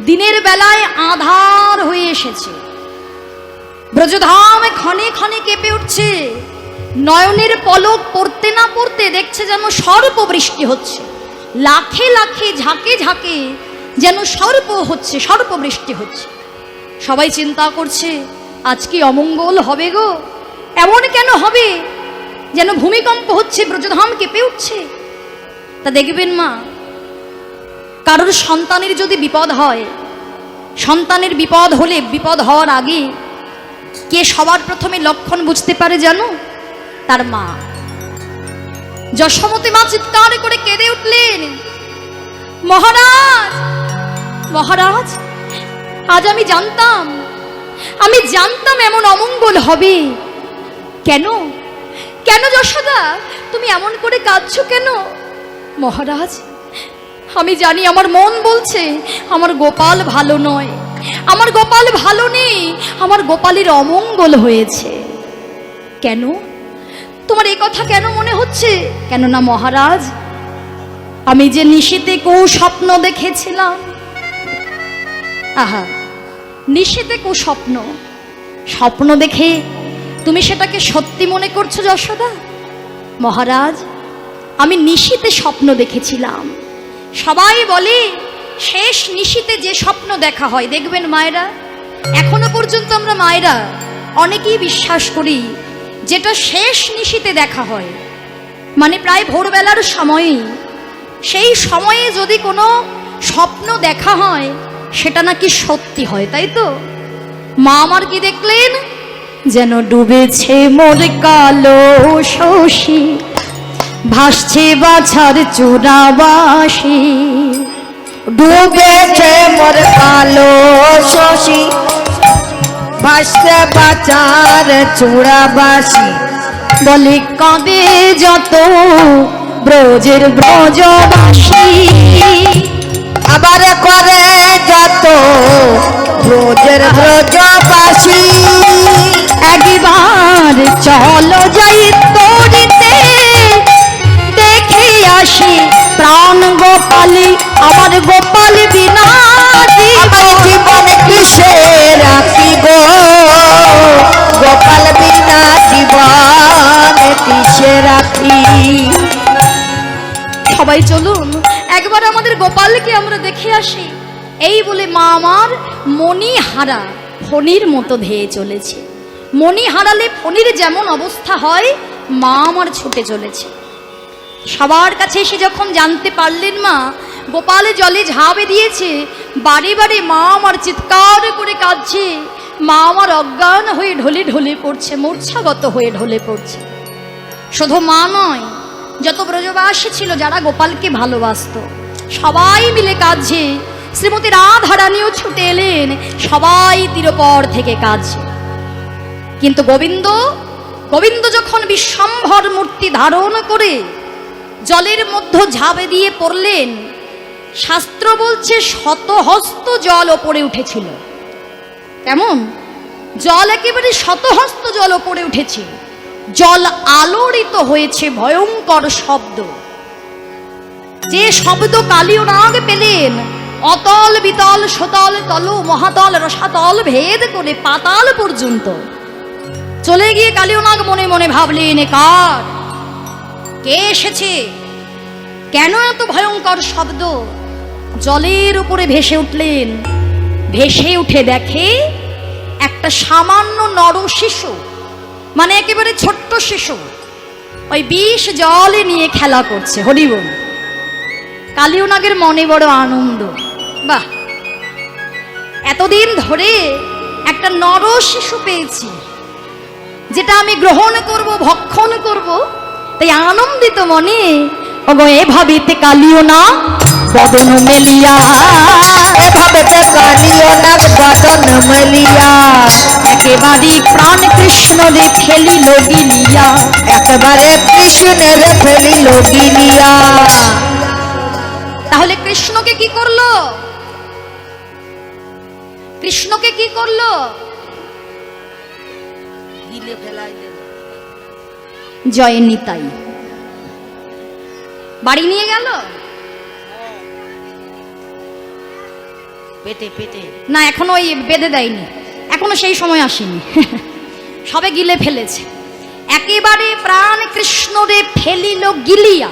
দিনের বেলায় আধার হয়ে এসেছে, ব্রজধাম ক্ষণে ক্ষণে কেঁপে উঠছে। নয়নের পলক পড়তে না পড়তে দেখছে যেন সর্প বৃষ্টি হচ্ছে, লাখে লাখে ঝাঁকে ঝাঁকে যেন সর্প হচ্ছে, সর্প বৃষ্টি হচ্ছে। সবাই চিন্তা করছে আজ কি অমঙ্গল হবে গো, এমন কেন হবে, যেন ভূমিকম্প হচ্ছে, ব্রজধাম কেঁপে উঠছে। তা দেখবেন মা, কারোর সন্তানের যদি বিপদ হয়, সন্তানের বিপদ হলে বিপদ হওয়ার আগে কে সবার প্রথমে লক্ষণ বুঝতে পারে জানো? তার মা। যশোমতী মা চিৎকার করে কেঁদে উঠলেন, মহারাজ মহারাজ, আজ আমি জানতাম এমন অমঙ্গল হবে। কেন কেন যশোদা, তুমি এমন করে কাঁদছো কেন? মহারাজ, আমি জানি আমার মন বলছে আমার গোপাল ভালো নয়, আমার গোপাল ভালো নেই, আমার গোপালের অমঙ্গল হয়েছে। কেন তোমার এই কথা কেন মনে হচ্ছে? কেন না মহারাজ, আমি যে নিশীতে স্বপ্ন দেখেছিলাম। আহা, নিশীতে স্বপ্ন, স্বপ্ন দেখে তুমি সেটাকে সত্যি মনে করছো যশোদা? মহারাজ, আমি নিশীতে স্বপ্ন দেখেছিলাম। সবাই বলে শেষ নিশীতে যে স্বপ্ন দেখা হয়, দেখবেন মায়েরা, এখনো পর্যন্ত আমরা মায়েরা অনেকেই বিশ্বাস করি যেটা শেষ নিশীতে দেখা হয়, মানে প্রায় ভোরবেলার সময়ে, সেই সময়ে যদি কোনো স্বপ্ন দেখা হয় সেটা নাকি সত্যি হয়, তাই তো? মা আমার কি দেখলেন? যেন ডুবেছে মোর কালো শশী, ভাসছে বাছার চূড়াবাসী। ডুবেছে মোর কালো শশী, ভাসছে বাছার চূড়াবাসী। বলে কাঁদে যত ব্রজের ব্রজবাসী, আবার করে যত ব্রজের ব্রজবাসী। একবার চলো যাই তোরিতে, দেখে আসি প্রাণ গোপালী, আমার গোপাল বিনা আমার জীবন কিসে রাখি গো, গোপাল বিনা জীবন কিসে রাখি। সবাই চলুন একবার আমাদের গোপালকে আমরা দেখে আসি। এই বলে মা আমার মণি হারা ফণির মতো ধেয়ে চলেছে। মণি হারালে ফণির যেমন অবস্থা হয়, মা আমার ছুটে চলেছে। সবার কাছে এসে যখন জানতে পারলেন মা গোপাল জলে ঝাঁপে দিয়েছে, বারে বারে মা আমার চিৎকার করে কাঁদছে, মা আমার অজ্ঞান হয়ে ঢলে ঢলে পড়ছে, মূর্ছাগত হয়ে ঢলে পড়ছে। শুধু মা নয়, যত ব্রজবাসী ছিল যারা গোপালকে ভালোবাসত, সবাই মিলে কাঁদছে। শ্রীমতী রাধারানীও ছুটে এলেন, সবাই তীরপর থেকে কাঁদছে। কিন্তু গোবিন্দ যখন বিশ্বম্ভর মূর্তি ধারণ করে জলের মধ্যে ঝাঁপে দিয়ে পড়লেন, শাস্ত্র বলছে শতহস্ত জল ওপরে উঠেছিল। কেমন জল? একেবারে শতহস্ত জল ওপরে উঠেছে, জল আলোড়িত হয়েছে ভয়ঙ্কর শব্দ। যে শব্দ কালীয় নাগ পেলেন, অতল বিতল সতল তল মহাতল রসাতল ভেদ করে পাতাল পর্যন্ত চলে গিয়ে কালীয় নাগ মনে মনে ভাবলেন, কার, কে এসেছে, কেন এত ভয়ঙ্কর শব্দ? জলের উপরে ভেসে উঠলেন, ভেসে উঠে দেখে একটা সামান্য নর শিশু, মানে একেবারে ছোট্ট শিশু, ওই বিষ জলে নিয়ে খেলা করছে। হরি বল। কালীয় নাগের মনে বড় আনন্দ, বাহ, এতদিন ধরে একটা নর শিশু পেয়েছি, যেটা আমি গ্রহণ করব, ভক্ষণ করব, তাই আনন্দিত মনে ওগো এভাবেতে কালীয় না বদন মেলিয়া, এভাবেতে কালীয় নাগ বদন মেলিয়া, একেবারে প্রাণ কৃষ্ণরে ফেলিল গিলিয়া, একেবারে কৃষ্ণের ফেলিল গিলিয়া। তাহলে কৃষ্ণকে কি করলো? কৃষ্ণকে কি করলো? গিলে ফেলাই দিল। জয় নিতাই। বাড়ি নিয়ে গেল পেটে পেটে না, এখনো ওই বেঁধে দেয়নি, এখনো সেই সময় আসেনি, সবে গিলে ফেলেছে। একেবারে প্রাণ কৃষ্ণরে ফেলিল গিলিয়া।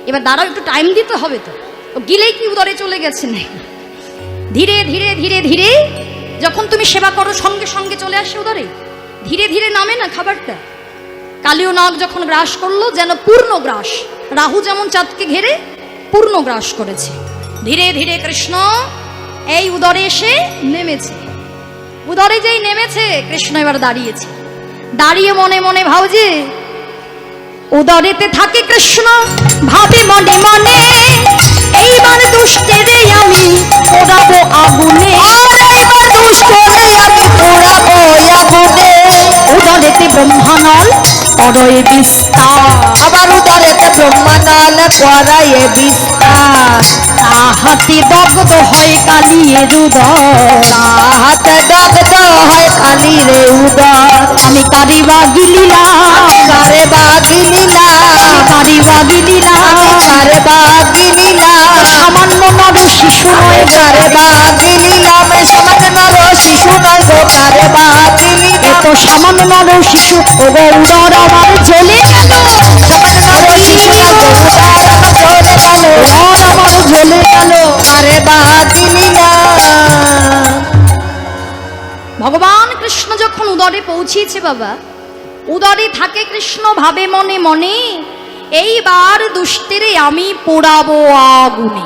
এবার দাঁড়াও, একটু টাইম দিতে হবে তো, ও গিলেই কি উদরে চলে গেছে না? ধীরে ধীরে ধীরে ধীরে যখন তুমি সেবা করো সঙ্গে সঙ্গে চলে আসে উদরে, ধীরে ধীরে নামে না খাবারটা। কালীয় নাগ যখন গ্রাস করলো যেন পূর্ণ গ্রাস, রাহু যেমন চাঁদকে ঘেরে পূর্ণ গ্রাস করেছে। ধীরে ধীরে কৃষ্ণ এই উদরে এসে নেমেছে। উদরে যেই নেমেছে কৃষ্ণ এবার দাঁড়িয়েছে, দাঁড়িয়ে মনে মনে ভাবছে, উদরেতে থাকে কৃষ্ণ, ভাবে মনে মনে এইবার দুষ্টেরে আমি পোড়াবো আগুনে, এইবার দুষ্টেরে আমি পোড়াবো আগুনে। উদরেতে ব্রহ্মানল পরয়ে বিস্তার, আবার উদরেতে ব্রহ্মানল পরায়ে বিস্তার। তাহাতে দগ্ধ হয় কালিয়ের উদর, তাহাতে দগ্ধ হয় কালির উদর। আমি কারি বা গিলিলা, কারে বা গিলিলা, কারি বা গিলিলা, কারে বা গিলিলা। সামান্য নর শিশু নয়, কারে বা গিলিলাম, সামান্য নর শিশু নয় গো, কারে বা গিলিলাম। এত সামান্য নর শিশু ও গৌরর আমার জ্বলে গেল, সামান্য নর শিশু নয় গো, উদর আমার জ্বলে গেল, উদর আমার জ্বলে গেল। কারে বা গিলিলাম। ভগবান কৃষ্ণ যখন উদরে পৌঁছিয়েছে বাবা, উদরে থাকে কৃষ্ণ ভাবে মনে মনে এইবার দুষ্টেরে আমি পোড়াবো আগুনে।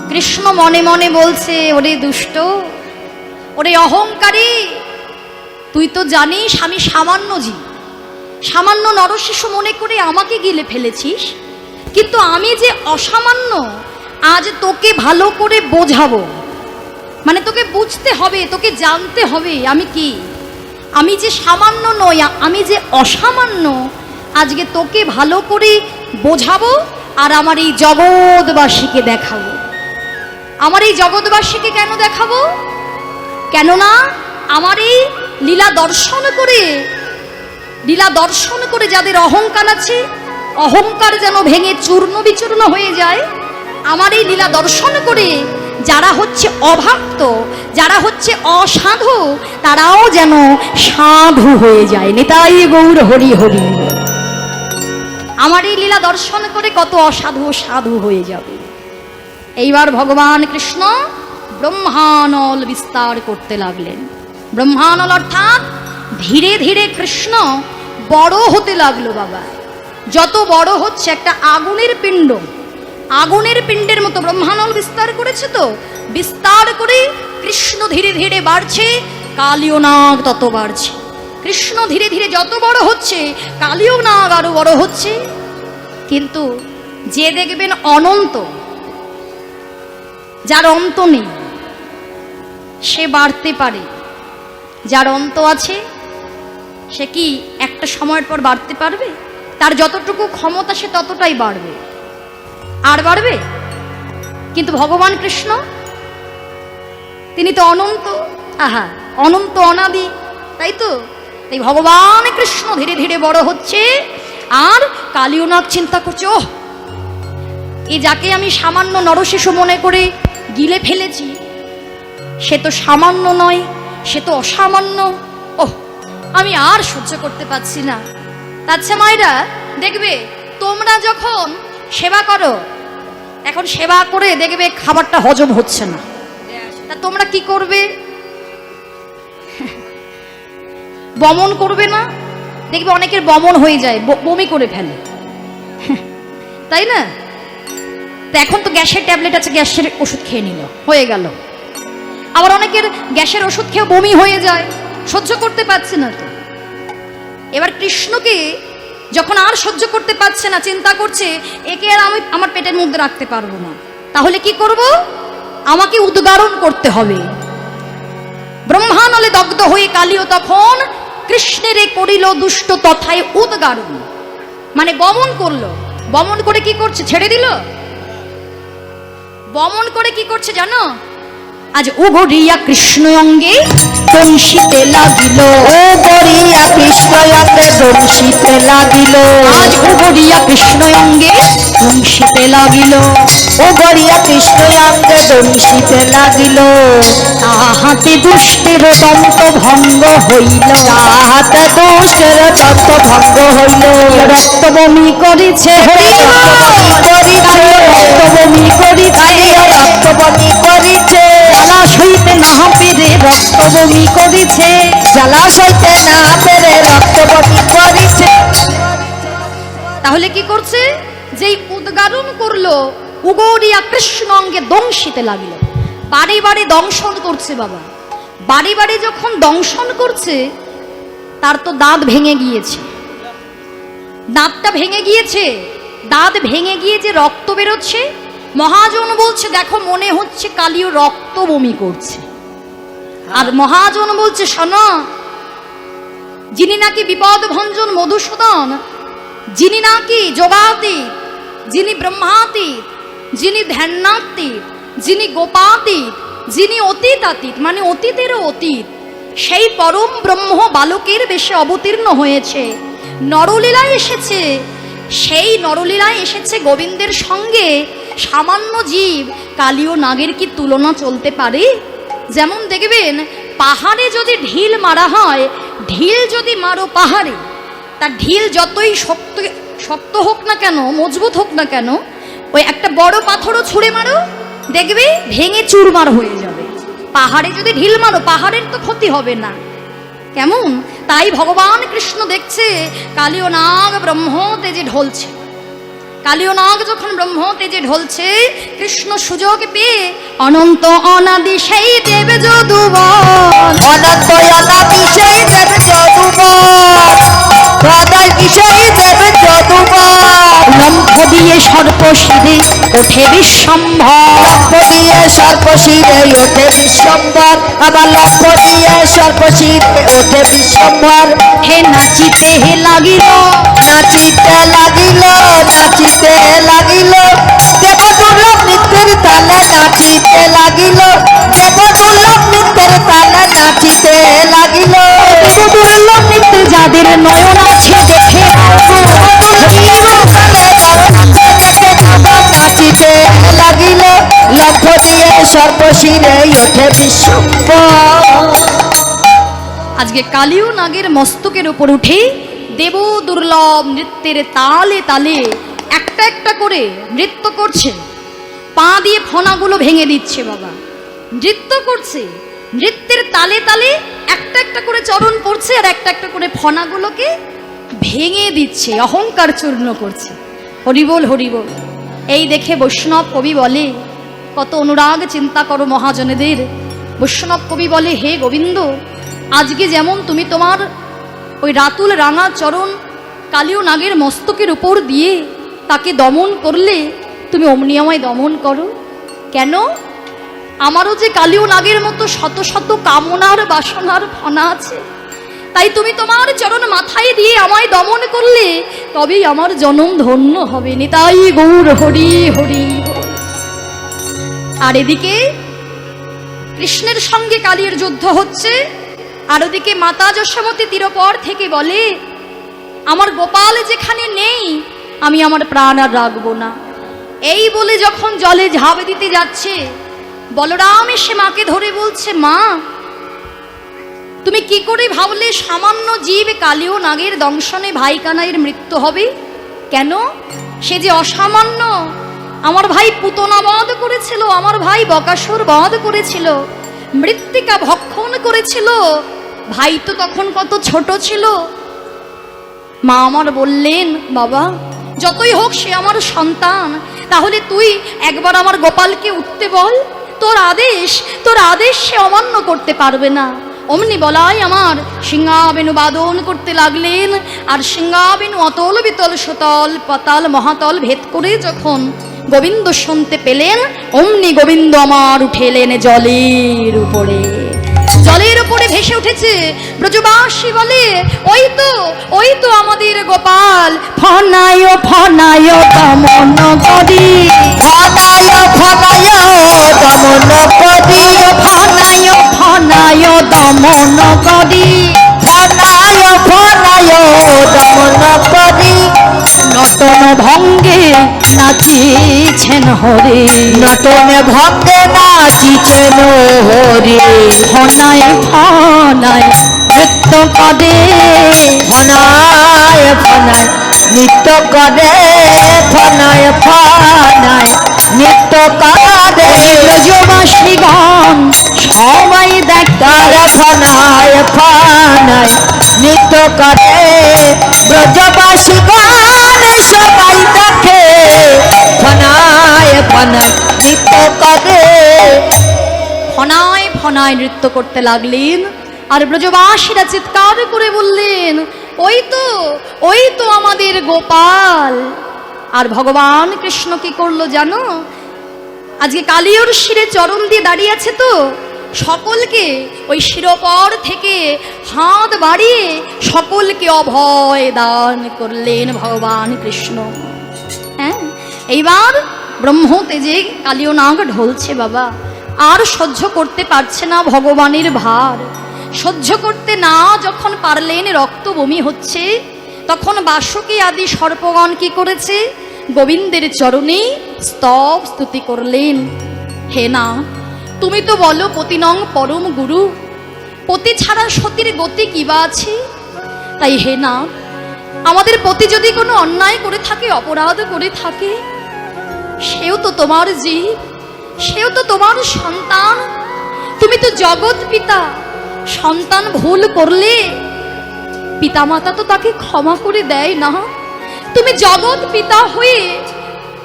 কৃষ্ণ মনে মনে বলছে, ওরে দুষ্ট, ওরে অহংকারী, তুই তো জানিস আমি সামান্য জীব, সামান্য নরশিশু মনে করে আমাকে গিলে ফেলেছিস, কিন্তু আমি যে অসামান্য, আজ তোকে ভালো করে বোঝাবো। মানে তোকে বুঝতে হবে, তোকে জানতে হবে আমি কি, আমি যে সামান্য নই, আমি যে অসামান্য। আজকে তোকে ভালো করে বোঝাবো আর আমার এই জগৎবাসীকে দেখাবো। আমার এই জগৎবাসীকে কেন দেখাবো? কেননা আমার এই লীলা দর্শন করে, লীলা দর্শন করে যাদের অহংকার আছে, অহংকার যেন ভেঙে চূর্ণ বিচূর্ণ হয়ে যায়। আমার এই লীলা দর্শন করে যারা হচ্ছে অভক্ত, যারা হচ্ছে অসাধু, তারাও যেন সাধু হয়ে যায়। নিতাই গৌর হরি হরি। আমার এই লীলা দর্শন করে কত অসাধু সাধু হয়ে যাবে। এইবার ভগবান কৃষ্ণ ব্রহ্মানল বিস্তার করতে লাগলেন। ব্রহ্মানল অর্থাৎ ধীরে ধীরে কৃষ্ণ বড় হতে লাগলো বাবা। যত বড় হচ্ছে একটা আগুনের পিণ্ড, আগুনের পিণ্ডের মতো ব্রহ্মানল বিস্তার করেছে, তো বিস্তার করে কৃষ্ণ ধীরে ধীরে বাড়ছে, কালীয় নাগ তত বাড়ছে। কৃষ্ণ ধীরে ধীরে যত বড় হচ্ছে, কালীয় নাগ আরো বড় হচ্ছে। কিন্তু যে দেখবেন অনন্ত, যার অন্ত নেই, সে বাড়তে পারে। যার অন্ত আছে সে কি একটা সময়ের পর বাড়তে পারবে? তার যতটুকু ক্ষমতা সে ততটাই বাড়বে, আর বাড়বে। কিন্তু ভগবান কৃষ্ণ তিনি তো অনন্ত, আহা অনন্ত অনাদি, তাই তো। তাই ভগবান কৃষ্ণ ধীরে ধীরে বড় হচ্ছে, আর কালীয় নাগ চিন্তা করছে, ওহ এ যাকে আমি সামান্য নরশিশু মনে করে গিলে ফেলেছি, সে তো সামান্য নয়, সে তো অসামান্য। ওহ আমি আর সহ্য করতে পারছি না। আচ্ছা মায়েরা দেখবে, তোমরা যখন সেবা করো, এখন সেবা করে দেখবে খাবারটা হজম হচ্ছে না, তা তোমরা কি করবে? বমন করবে না? দেখবে অনেকের বমন হয়ে যায়, বমি করে ফেলে, তাই না? তো এখন তো গ্যাসের ট্যাবলেট আছে, গ্যাসের ওষুধ খেয়ে নিল, হয়ে গেল। আবার অনেকের গ্যাসের ওষুধ খেয়ে বমি হয়ে যায়, সহ্য করতে পারছে না। তো এবার কৃষ্ণকে যখন আর সহ্য করতে পারছে না, চিন্তা করছে একে আর আমি আমার পেটের মধ্যে রাখতে পারবো না, তাহলে কি করব? আমাকে উদ্গারণ করতে হবে। ব্রহ্মানলে দগ্ধ হয়ে কালিও তখন কৃষ্ণের করিল দুষ্ট তথায় উদ্গারণ, মানে বমন করলো। বমন করে কি করছে? ছেড়ে দিল। বমন করে কি করছে জানো? আজ উগরিয়া কৃষ্ণ অঙ্গে দংশিতে লাগিল, উগরিয়া কৃষ্ণ অঙ্গে দংশিতে লাগিল, আজ উগরিয়া কৃষ্ণ অঙ্গে দংশিতে লাগিল, উগরিয়া কৃষ্ণ অঙ্গে দংশিতে লাগিল, তাহাতে দুষ্টের দন্ত ভঙ্গ হইল, তাহাতে দুষ্টের দন্ত ভঙ্গ হইল, রক্ত বমি করেছে হরি রক্তবমি করিছে, রক্তবমি করিছে, জলাশয়তে না পেরে রক্ত বমি করেছে, জলাশয়তে না পেরে রক্তবমি করিছে। তাহলে কি করছে? যেই উদ্গারণ করলো উগরিয়া কৃষ্ণ অঙ্গে দংশিতে লাগিল, বাড়ি বাড়ি দংশন করছে বাবা। বাড়ি বাড়ি যখন দংশন করছে, তার তো দাঁত ভেঙে গিয়েছে, দাঁতটা ভেঙে গিয়েছে, দাঁত ভেঙে গিয়ে যে রক্ত বেরোচ্ছে, মহাজন বলছে দেখো মনে হচ্ছে কালিও রক্ত বমি করছে। আর মহাজন বলছে শোনো, যিনি নাকি বিপদ ভঞ্জন মধুসূদন, যিনি নাকি যোগাতীত, যিনি ব্রহ্মাতীত, যিনি ধ্যানাতীত, যিনি গোপাতীত, যিনি অতীতাতীত মানে অতীতেরও অতীত, সেই পরম ব্রহ্ম বালকের বেশে অবতীর্ণ হয়েছে, নরলীলায় এসেছে। সেই নরলীলায় এসেছে গোবিন্দের সঙ্গে সামান্য জীব কালী ও নাগের কি তুলনা চলতে পারে? যেমন দেখবেন পাহাড়ে যদি ঢিল মারা হয়, ঢিল যদি মারো পাহাড়ে, তার ঢিল যতই শক্ত শক্ত হোক না কেন, মজবুত হোক না কেন, ওই একটা বড় পাথরও ছুঁড়ে মারো দেখবে ভেঙে চুরমার হয়ে যাবে। পাহাড়ে যদি ঢিল মারো পাহাড়ের তো ক্ষতি হবে না। কেমন? তাই ভগবান কৃষ্ণ দেখছে কালীয় নাগ ব্রহ্ম তেজে ঢলছে। কালীয় নাগ যখন ব্রহ্ম তেজে ঢলছে, কৃষ্ণ সুযোগ পেয়ে অনন্ত অনাদি সেই দেব যদুবন, অনন্ত অনাদি সেই দেব যদুবন, সদাই সেই দেব যদুবন, লম্ফ দিয়ে সর্পশিরে ওঠে বিশ্বম্ভর, লম্ফ দিয়ে সর্পশিরে ওঠে বিশ্বম্ভর, আবার লম্ফ দিয়ে সর্পশিরে ওঠে বিশ্বম্ভর, হে নাচিতে হে লাগিল, নাচিতে লাগিল, নাচিতে লাগিল, দেব দুর্লভ নৃত্যের তালে নাচিতে লাগিল, দেব দুর্লভ নৃত্যের তালে নাচিতে লাগিল, দুর্লভ নৃত্যে যাদের নয়ন আছে দেখে নাচিতে লাগিল, লম্ফ দিয়ে সর্বশিরে ওঠে বিশ্বম্ভর। আজকে কালীয় নাগের মস্তকের উপর উঠে দেব দুর্লভ নৃত্যের তালে তালে একটা একটা করে নৃত্য করছে, পা দিয়ে ফণাগুলো ভেঙে দিচ্ছে বাবা, নৃত্য করছে, নৃত্যের তালে তালে একটা একটা করে চরণ পড়ছে আর একটা একটা করে ফণাগুলোকে ভেঙে দিচ্ছে, অহংকার চূর্ণ করছে। হরিবোল হরিবোল। এই দেখে বৈষ্ণব কবি বলে, কত অনুরাগ চিন্তা করো মহাজনেদের। বৈষ্ণব কবি বলে, হে গোবিন্দ, আজকে যেমন তুমি তোমার ওই রাতুল রাঙা চরণ কালীয় নাগের মস্তকের উপর দিয়ে তাকে দমন করলে, তুমি অমনি আমায় দমন করো কেন? আমারও যে কালীয় নাগের মতো শত শত কামনার বাসনার ফণা আছে, তাই তুমি তোমার চরণ মাথায় দিয়ে আমায় দমন করলে তবেই আমার জনম ধন্য হবে। নিতাই গৌর হরি হরি। আর এদিকে কৃষ্ণের সঙ্গে কালীর যুদ্ধ হচ্ছে, আর ওদিকে মাতা যশোমতী তীরপর থেকে বলে, আমার গোপাল যেখানে নেই আমি আমার প্রাণ আর রাখবো না। এই বলে যখন জলে ঝাঁপ দিতে যাচ্ছে, বলরাম এসে মাকে ধরে বলছে, মা তুমি কি করে ভাবলে সামান্য জীব কালীয় নাগের দংশনে ভাই কানাইয়ের মৃত্যু হবে? কেন? সে যে অসামান্য। আমার ভাই পুতনা বধ করেছিল, আমার ভাই বকাসুর বধ করেছিল, মৃত্তিকা ভক্ষণ করেছিল, ভাই তো তখন কত ছোট ছিল। মা আমার বললেন, বাবা যতই হোক সে আমার সন্তান, তাহলে তুই একবার আমার গোপালকে উঠতে বল, তোর আদেশ সে অমান্য করতে পারবে না। অমনি বলাই আমার সিংহাবেনু বাদন করতে লাগলেন, আর সিংহাবেনু অতল বিতল সুতল পাতাল মহাতল ভেদ করে যখন গোবিন্দ শুনতে পেলেন, অমনি গোবিন্দ আমার উঠে এলেন জলের উপরে। জলের ওপরে ভেসে উঠেছে। ব্রজবাসী বলে, ওই তো আমাদের গোপাল। ফনায় ফনায় দমন করি, ফনায় ফনায় দমন করি, ফনায় ফনায় দমন করি, ফনায় ফনায় দমন করি, নটন ভঙ্গে নাচিছেন হরে, নটন ভঙ্গে নাচিছেন হরি, ফনায় ফনায় নৃত্য করে, ফনায় ফনায় নৃত্য করে, ফনায় ফনায় নৃত্য করে, ব্রজবাসীগণ সবাই দেখ তারা ফনায় ফনায় নৃত্য করে, ব্রজবাসীগণ সবাই দেখে, ফনায় ফনায় নৃত্য করে। ফনায় ফনায় নৃত্য করতে লাগলেন। আর ব্রজবাসীরা চিৎকার করে বললেন, ওই তো আমাদের গোপাল। আর ভগবান কৃষ্ণ কি করলো জানো? আজকে কালিয়র শিরে চরণ দিয়ে দাঁড়িয়ে আছে তো, সকলকে ওই শিরোপর থেকে হাত বাড়িয়ে সকলকে অভয় দান করলেন ভগবান কৃষ্ণ। হ্যাঁ, এইবার ব্রহ্ম তেজে কালীয় নাগ ঢলছে বাবা। আর সহ্য করতে পারছে না ভগবানের ভার। সহ্য করতে না যখন পারলেন, রক্ত বমি হচ্ছে, তখন বাসুকী আদি সর্পগণ কি করেছে? গোবিন্দের চরণে স্তব স্তুতি করলেন। হে না, তুমি তো বলো পতিনং পরম গুরু, পতি ছাড়া সতীর গতি কিবা আছে? তাই হে না, আমাদের পতি যদি কোনো অন্যায় করে থাকে, অপরাধ করে থাকে, সেও তো তোমার জীব, সেও তো তোমার সন্তান। তুমি তো জগৎ পিতা, সন্তান ভুল করলে পিতামাতা তো তাকে ক্ষমা করে দেয় না। তুমি জগৎ পিতা হয়ে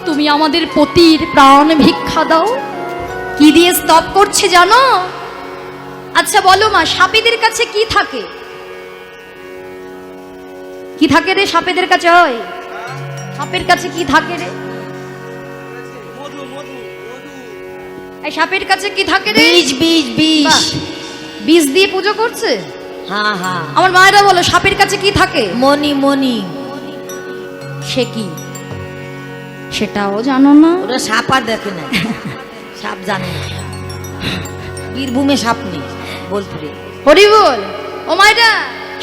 তুমি আমাদের পতির প্রাণ ভিক্ষা দাও। কি দিয়ে স্তব করছে জানো? আচ্ছা বলো মা, সাপেদের কাছে কি থাকে? কি থাকে রে সাপেদের কাছে? হয় সাপের কাছে কি থাকে রে? এই সাপের কাছে কি থাকে রে? বীজ বীজ বীজ। বাহ, বীজ দিয়ে পুজো করছে। হ্যাঁ হ্যাঁ। আমার মায়েরা বলো সাপের কাছে কি থাকে? মণি মণি। সে কি সেটাও জানো না? ওরা সাপ আর দেখে না, সাপ জানে না। বীরভূমে সাপ নেই, বোলপুরে। হরি বল। ও মায়েরা,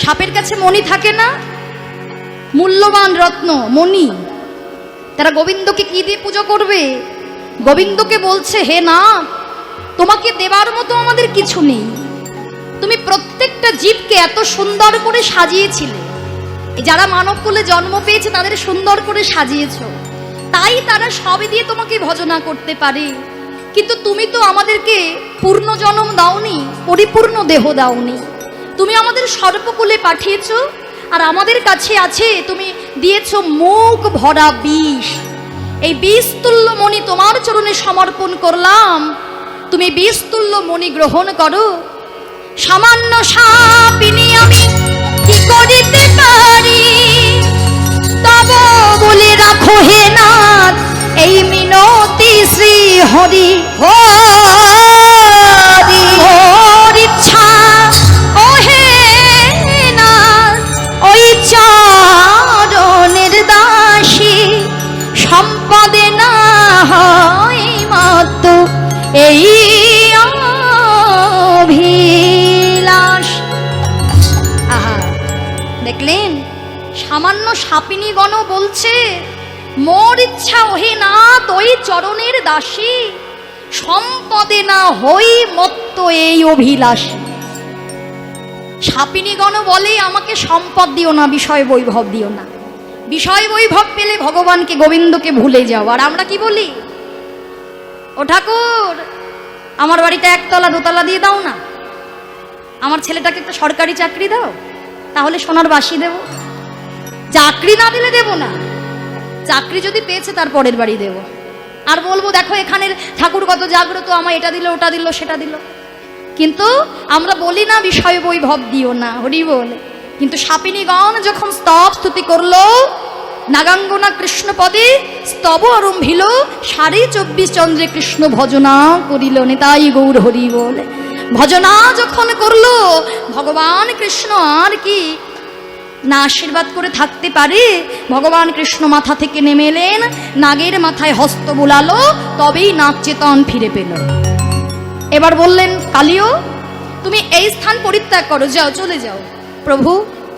সাপের কাছে মণি থাকে না? মূল্যবান রত্ন মণি। তারা গোবিন্দকে কি দিয়ে পুজো করবে? গোবিন্দকে বলছে, হে না, তোমাকে দেবার মতো আমাদের কিছু নেই। তুমি প্রত্যেকটা জীবকে এত সুন্দর করে সাজিয়েছিলে, যারা মানব কুলে জন্ম পেয়েছে তাদের সুন্দর করে সাজিয়েছ, তাই তারা সবই দিয়ে তোমাকে ভজনা করতে পারে। কিন্তু তুমি তো আমাদেরকে পূর্ণ জন্ম দাওনি, পরিপূর্ণ দেহ দাওনি। তুমি আমাদের সর্পকুলে পাঠিয়েছ, আর আমাদের কাছে আছে তুমি দিয়েছ মুখ ভরা বিষ। এই বিষতুল্য মণি তোমার চরণে সমর্পণ করলাম, তুমি বিষতুল্য মণি গ্রহণ করো। সামান্য সাপিনী আমি কি করিতে পারি, তব বলে রাখো হে নাথ এই মিনতি শ্রী হরি। হরি ওর ইচ্ছা ও হে নাথ ওই চরণের দাসী, সম্পদে না হয় মাত্র এই অভিলাষ। আহা, দেখলেন সামান্য সাপিনী গণ বলছে, মোর ইচ্ছা ওহে নাথ ওই চরণের দাসী, সম্পদে না হই মত্ত এই অভিলাষী। সাপিনীগণ বলে, আমাকে সম্পদ দিও না, বিষয় বৈভব দিও না। বিষয় বৈভব পেলে ভগবানকে গোবিন্দকে ভুলে যাও। আর আমরা কি বলি? ও ঠাকুর, আমার বাড়িতে একতলা দোতলা দিয়ে দাও না, আমার ছেলেটাকে একটা সরকারি চাকরি দাও, তাহলে সোনার বাসি দেব। চাকরি না দিলে দেব না, চাকরি যদি পেয়েছে তার পরের বাড়ি দেব। আর বলবো, দেখো এখানের ঠাকুর কত জাগ্রত, আমায় এটা দিল ওটা দিল সেটা দিল। কিন্তু আমরা বলি না বিষয় বৈভব দিও না, হরি বল। কিন্তু সাপিনীগণ যখন স্তব স্তুতি করলো, নাগাঙ্গনা কৃষ্ণ পদে স্তব আরম্ভিল, 24.5 চন্দ্রে কৃষ্ণ ভজনা করিল, নেতাই গৌর হরি বল। ভজনা যখন করলো ভগবান কৃষ্ণ আর কি না আশীর্বাদ করে থাকতে পারে। ভগবান কৃষ্ণ মাথা থেকে নেমে এলেন, নাগের মাথায় হস্ত বুলালো, তবেই নাগ চেতন ফিরে পেল। এবার বললেন, কালিও তুমি এই স্থান পরিত্যাগ করো, যাও, চলে যাও। প্রভু,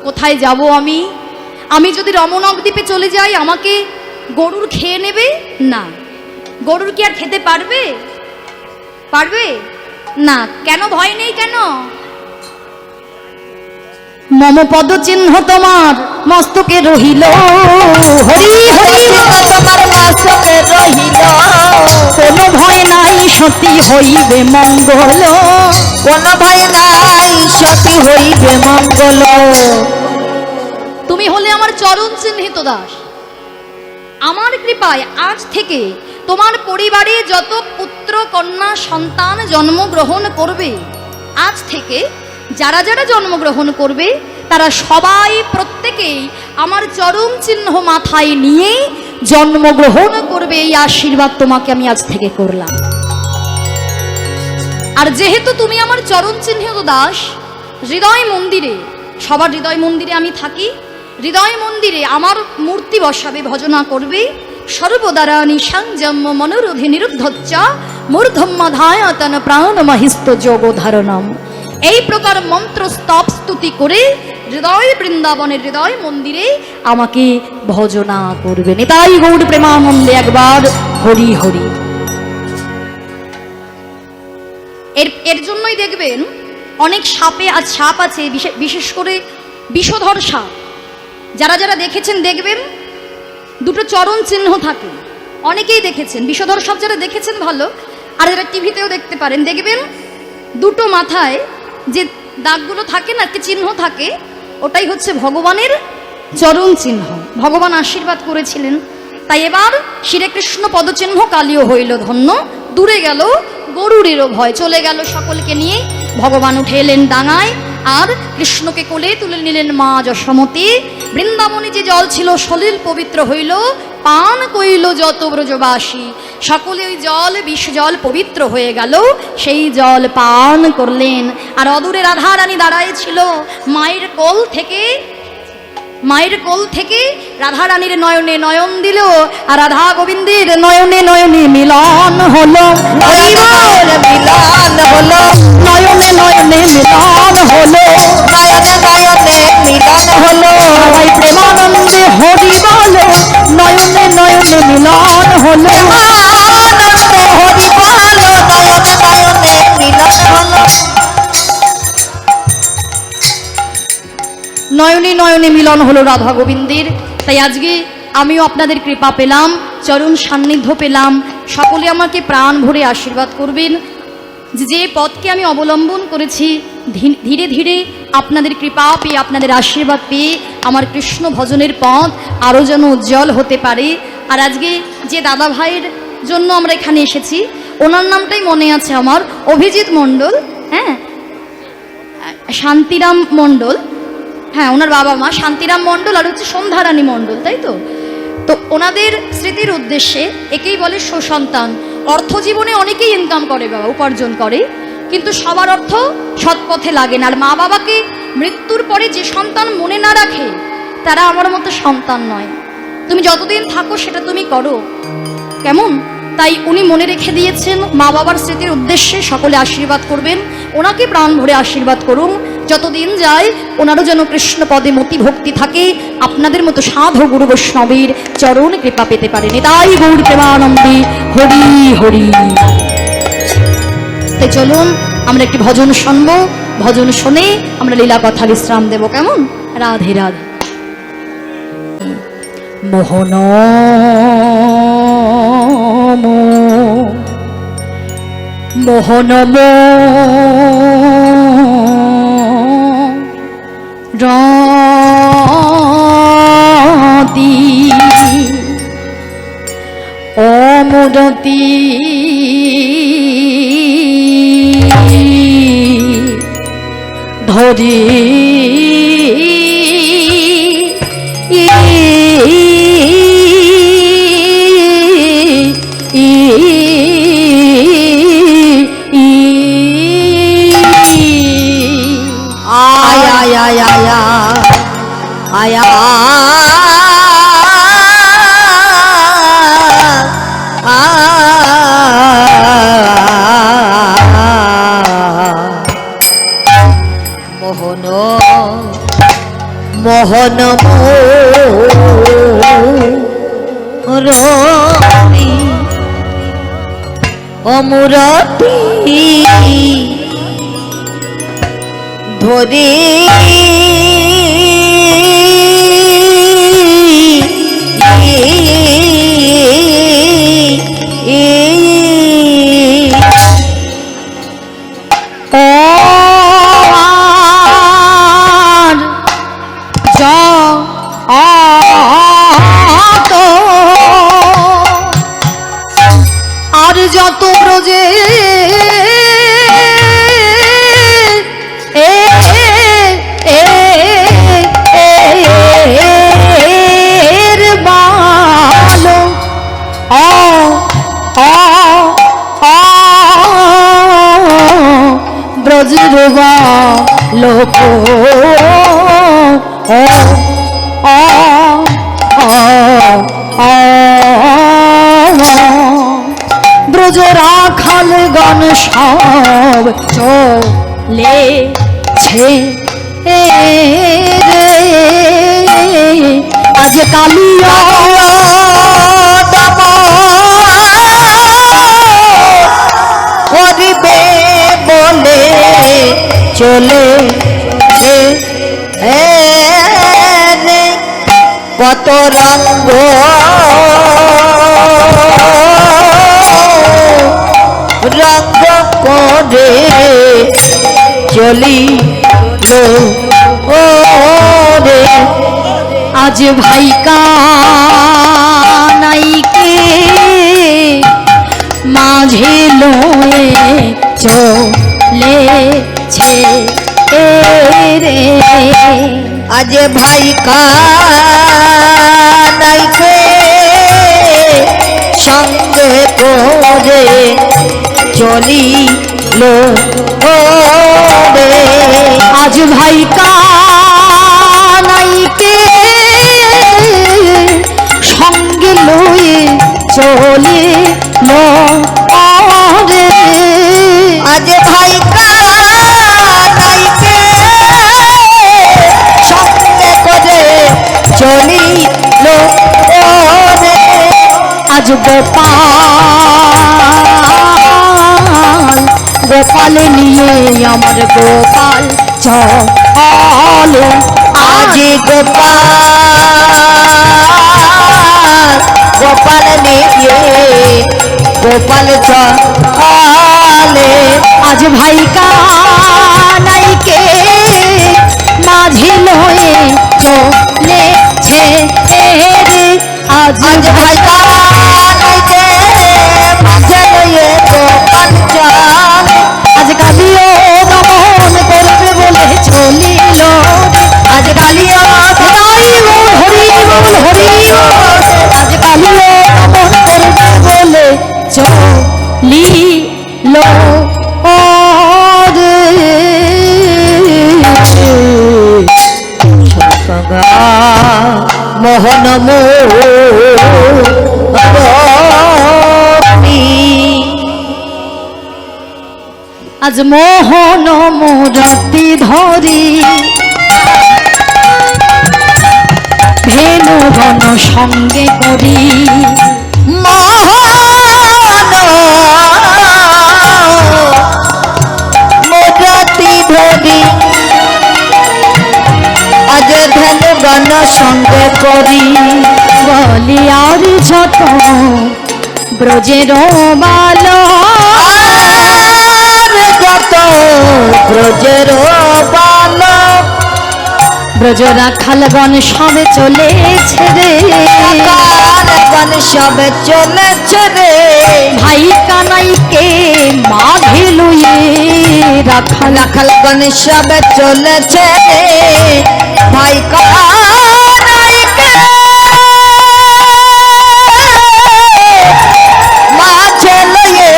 কোথায় যাব আমি? আমি যদি রমণক দ্বীপে চলে যাই আমাকে গরুর খেয়ে নেবে? না, গরুর কি আর খেতে পারবে? পারবে না। কেন ভয় নেই? কেন? মম পদ চিহ্ন তোমার মস্তকে রহিল, হরি হরি তোমার মস্তকে রহিল, কোনো ভয় নাই, সতী হইবে মঙ্গল, কোনো ভয় নাই, সতী হইবে মঙ্গল। তুমি হলে আমার চরণ চিহ্নিত দাস। আমার কৃপায় আজ থেকে তোমার পরিবারে যত পুত্র কন্যা সন্তান জন্মগ্রহণ করবে, আজ থেকে যারা যারা জন্মগ্রহণ করবে তারা সবাই প্রত্যেকেই আমার চরণ চিহ্ন মাথায় নিয়ে জন্মগ্রহণ করবে। এই আশীর্বাদ তোমাকে আমি আজ থেকে করলাম। আর যেহেতু তুমি আমার চরণ চিহ্নিত দাস, হৃদয় মন্দিরে, সবার হৃদয় মন্দিরে আমি থাকি, হৃদয় মন্দিরে আমার মূর্তি বসাবে, ভজনা করবে। সর্বদারা নিঃসংযম মনোরোধে নিরুদ্ধচ্চা মূর্ধম্যধায়তন প্রাণ মহিস্ত যোগ ধারণম। এই প্রকার মন্ত্র স্তব স্তুতি করে হৃদয় বৃন্দাবনের হৃদয় মন্দিরে আমাকে ভজনা করবে। নিতাই গৌর প্রেমানন্দে একবার হরি হরি। এর জন্যই দেখবেন অনেক সাপে আজ সাপ আছে, বিশেষ করে বিষধর সাপ। যারা যারা দেখেছেন দেখবেন দুটো চরণ চিহ্ন থাকে, অনেকেই দেখেছেন। বিষধর সাপ যারা দেখেছেন ভালো, আর যারা টিভিতেও দেখতে পারেন, দেখবেন দুটো মাথায় যে দাগগুলো থাকে না, একটা চিহ্ন থাকে, ওটাই হচ্ছে ভগবানের চরণ চিহ্ন। ভগবান আশীর্বাদ করেছিলেন, তাই এবার শ্রীকৃষ্ণ পদচিহ্ন কালীয় হইল ধন্য। দূরে গেল গরুরেরও ভয়, চলে গেল সকলকে নিয়ে। ভগবান উঠে এলেন ডাঙায়, আর কৃষ্ণকে কোলে তুলে নিলেন মা যশোমতী। বৃন্দাবনে যে জল ছিল সলিল পবিত্র হইল, পান কইল যত ব্রজবাসী। সকলে ওই জল, বিষ জল পবিত্র হয়ে গেল, সেই জল পান করলেন। আর অদূরে রাধারানী দাঁড়ায় ছিল, মায়ের কোল থেকে রাধারানীর নয়নে নয়ন দিল, আর রাধা গোবিন্দের নয়নে নয়নে মিলন হলো, মিলন হলো, নয়নে নয়নে মিলন হলো, নয়নে নয়নে মিলন হলো। সবাই প্রেমানন্দে হরি বলো, নয়নে নয়নে মিলন হলো, আনন্দে হরি বলো, নয়নে নয়নে মিলন হলো। নয়নে নয়নে মিলন হলো রাধা গোবিন্দের। তাই আজকে আমিও আপনাদের কৃপা পেলাম, চরণ সান্নিধ্য পেলাম। সকলে আমাকে প্রাণ ভরে আশীর্বাদ করবেন। যে পথকে আমি অবলম্বন করেছি, ধীরে ধীরে আপনাদের কৃপা পেয়ে, আপনাদের আশীর্বাদ পেয়ে আমার কৃষ্ণ ভজনের পথ আরও যেন উজ্জ্বল হতে পারে। আর আজকে যে দাদা ভাইয়ের জন্য আমরা এখানে এসেছি, ওনার নামটাই মনে আছে আমার, অভিজিৎ মণ্ডল, হ্যাঁ, শান্তিরাম মণ্ডল, হ্যাঁ, ওনার বাবা মা শান্তিরাম মণ্ডল আর হচ্ছে সন্ধ্যারানী মণ্ডল, তাই তো। তো ওনাদের স্মৃতির উদ্দেশ্যে একেই বলে সুসন্তান। অর্থ জীবনে অনেকেই ইনকাম করে, বাবা উপার্জন করে, কিন্তু সবার অর্থ সৎ পথে লাগে না। আর মা বাবাকে মৃত্যুর পরে যে সন্তান মনে না রাখে, তারা আমার মতো সন্তান নয়। তুমি যতদিন থাকো সেটা তুমি করো, কেমন? তাই উনি মনে রেখে দিয়েছেন, মা বাবার স্মৃতির উদ্দেশ্যে সকলে আশীর্বাদ করবেন, ওনাকে প্রাণ ভরে আশীর্বাদ করুন। যতদিন যায় ওনারও যেন কৃষ্ণ পদে মতি ভক্তি থাকে, আপনাদের মতো সাধু গুরু বৈষ্ণবের চরণ কৃপা পেতে পারেন। তাই গৌর প্রেমানন্দে হরি হরি। তো চলুন আমরা একটি ভজন শুনবো, ভজন শুনে আমরা লীলা কথা বিশ্রাম দেব, কেমন? রাধে রাধে। মোহন মোহন রতি অমুরতি ধরি আয় আয় আয় আয় মোহন মোহন মোরতি অমুরতি ধরে আর যত ব্রজে ব্রজরবা লোক ব্রজ রাখাল গণ সব চলেছে রে আজ কালিয়া করিবে বলে চলে কত রঙ্গ রঙ্গ করে চলি রে আজ ভাই কানাইকে মাঝে লয়ে চলেছে রে আজ ভাই কানাইকে সঙ্গে করে চলিল রে আজ ভাই কানাইকে সঙ্গে লয়ে চলিল রে আজ ভাই কানাইকে সঙ্গে করে চলিল রে আজ গোপাল নিয়ে আমার গোপাল চলো আজ গোপাল নিয়ে গোপাল চলে আজ ভাই কানাইকে মাঝে লয়ে চলেছে রে আজ আজ ভাই কানাইকে মাঝে লয়ে গোপাল চলে আজ কালিও দমন করবে বলে চলিল আজ কালিয়া হরি বল হরি বল হরি বল আজ কালিও দমন করবে বলে চলিল মোহন আজ মোহন মোরতি ধরি ধেনু গণ সঙ্গে করি মোরতি ধরি আজ ধনু গণ সঙ্গে করি বলি আর যত ব্রজের বাল যত ব্রজের বালক ব্রজ রাখালগণ সবে চলেছে রে কালগণ সবে চলেছে রে ভাই কানাইকে মাঘে লুয়ে রাখাল রাখালগণ সবে চলেছে রে ভাই কানাইকে মাঝে লয়ে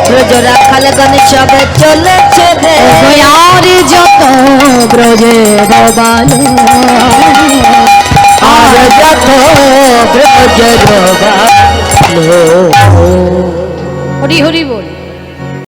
ব্রজ রাখালগণ সবে চলেছে রে আর যত ব্রজের বালো আর যত ব্রজের বালো। হরি হরি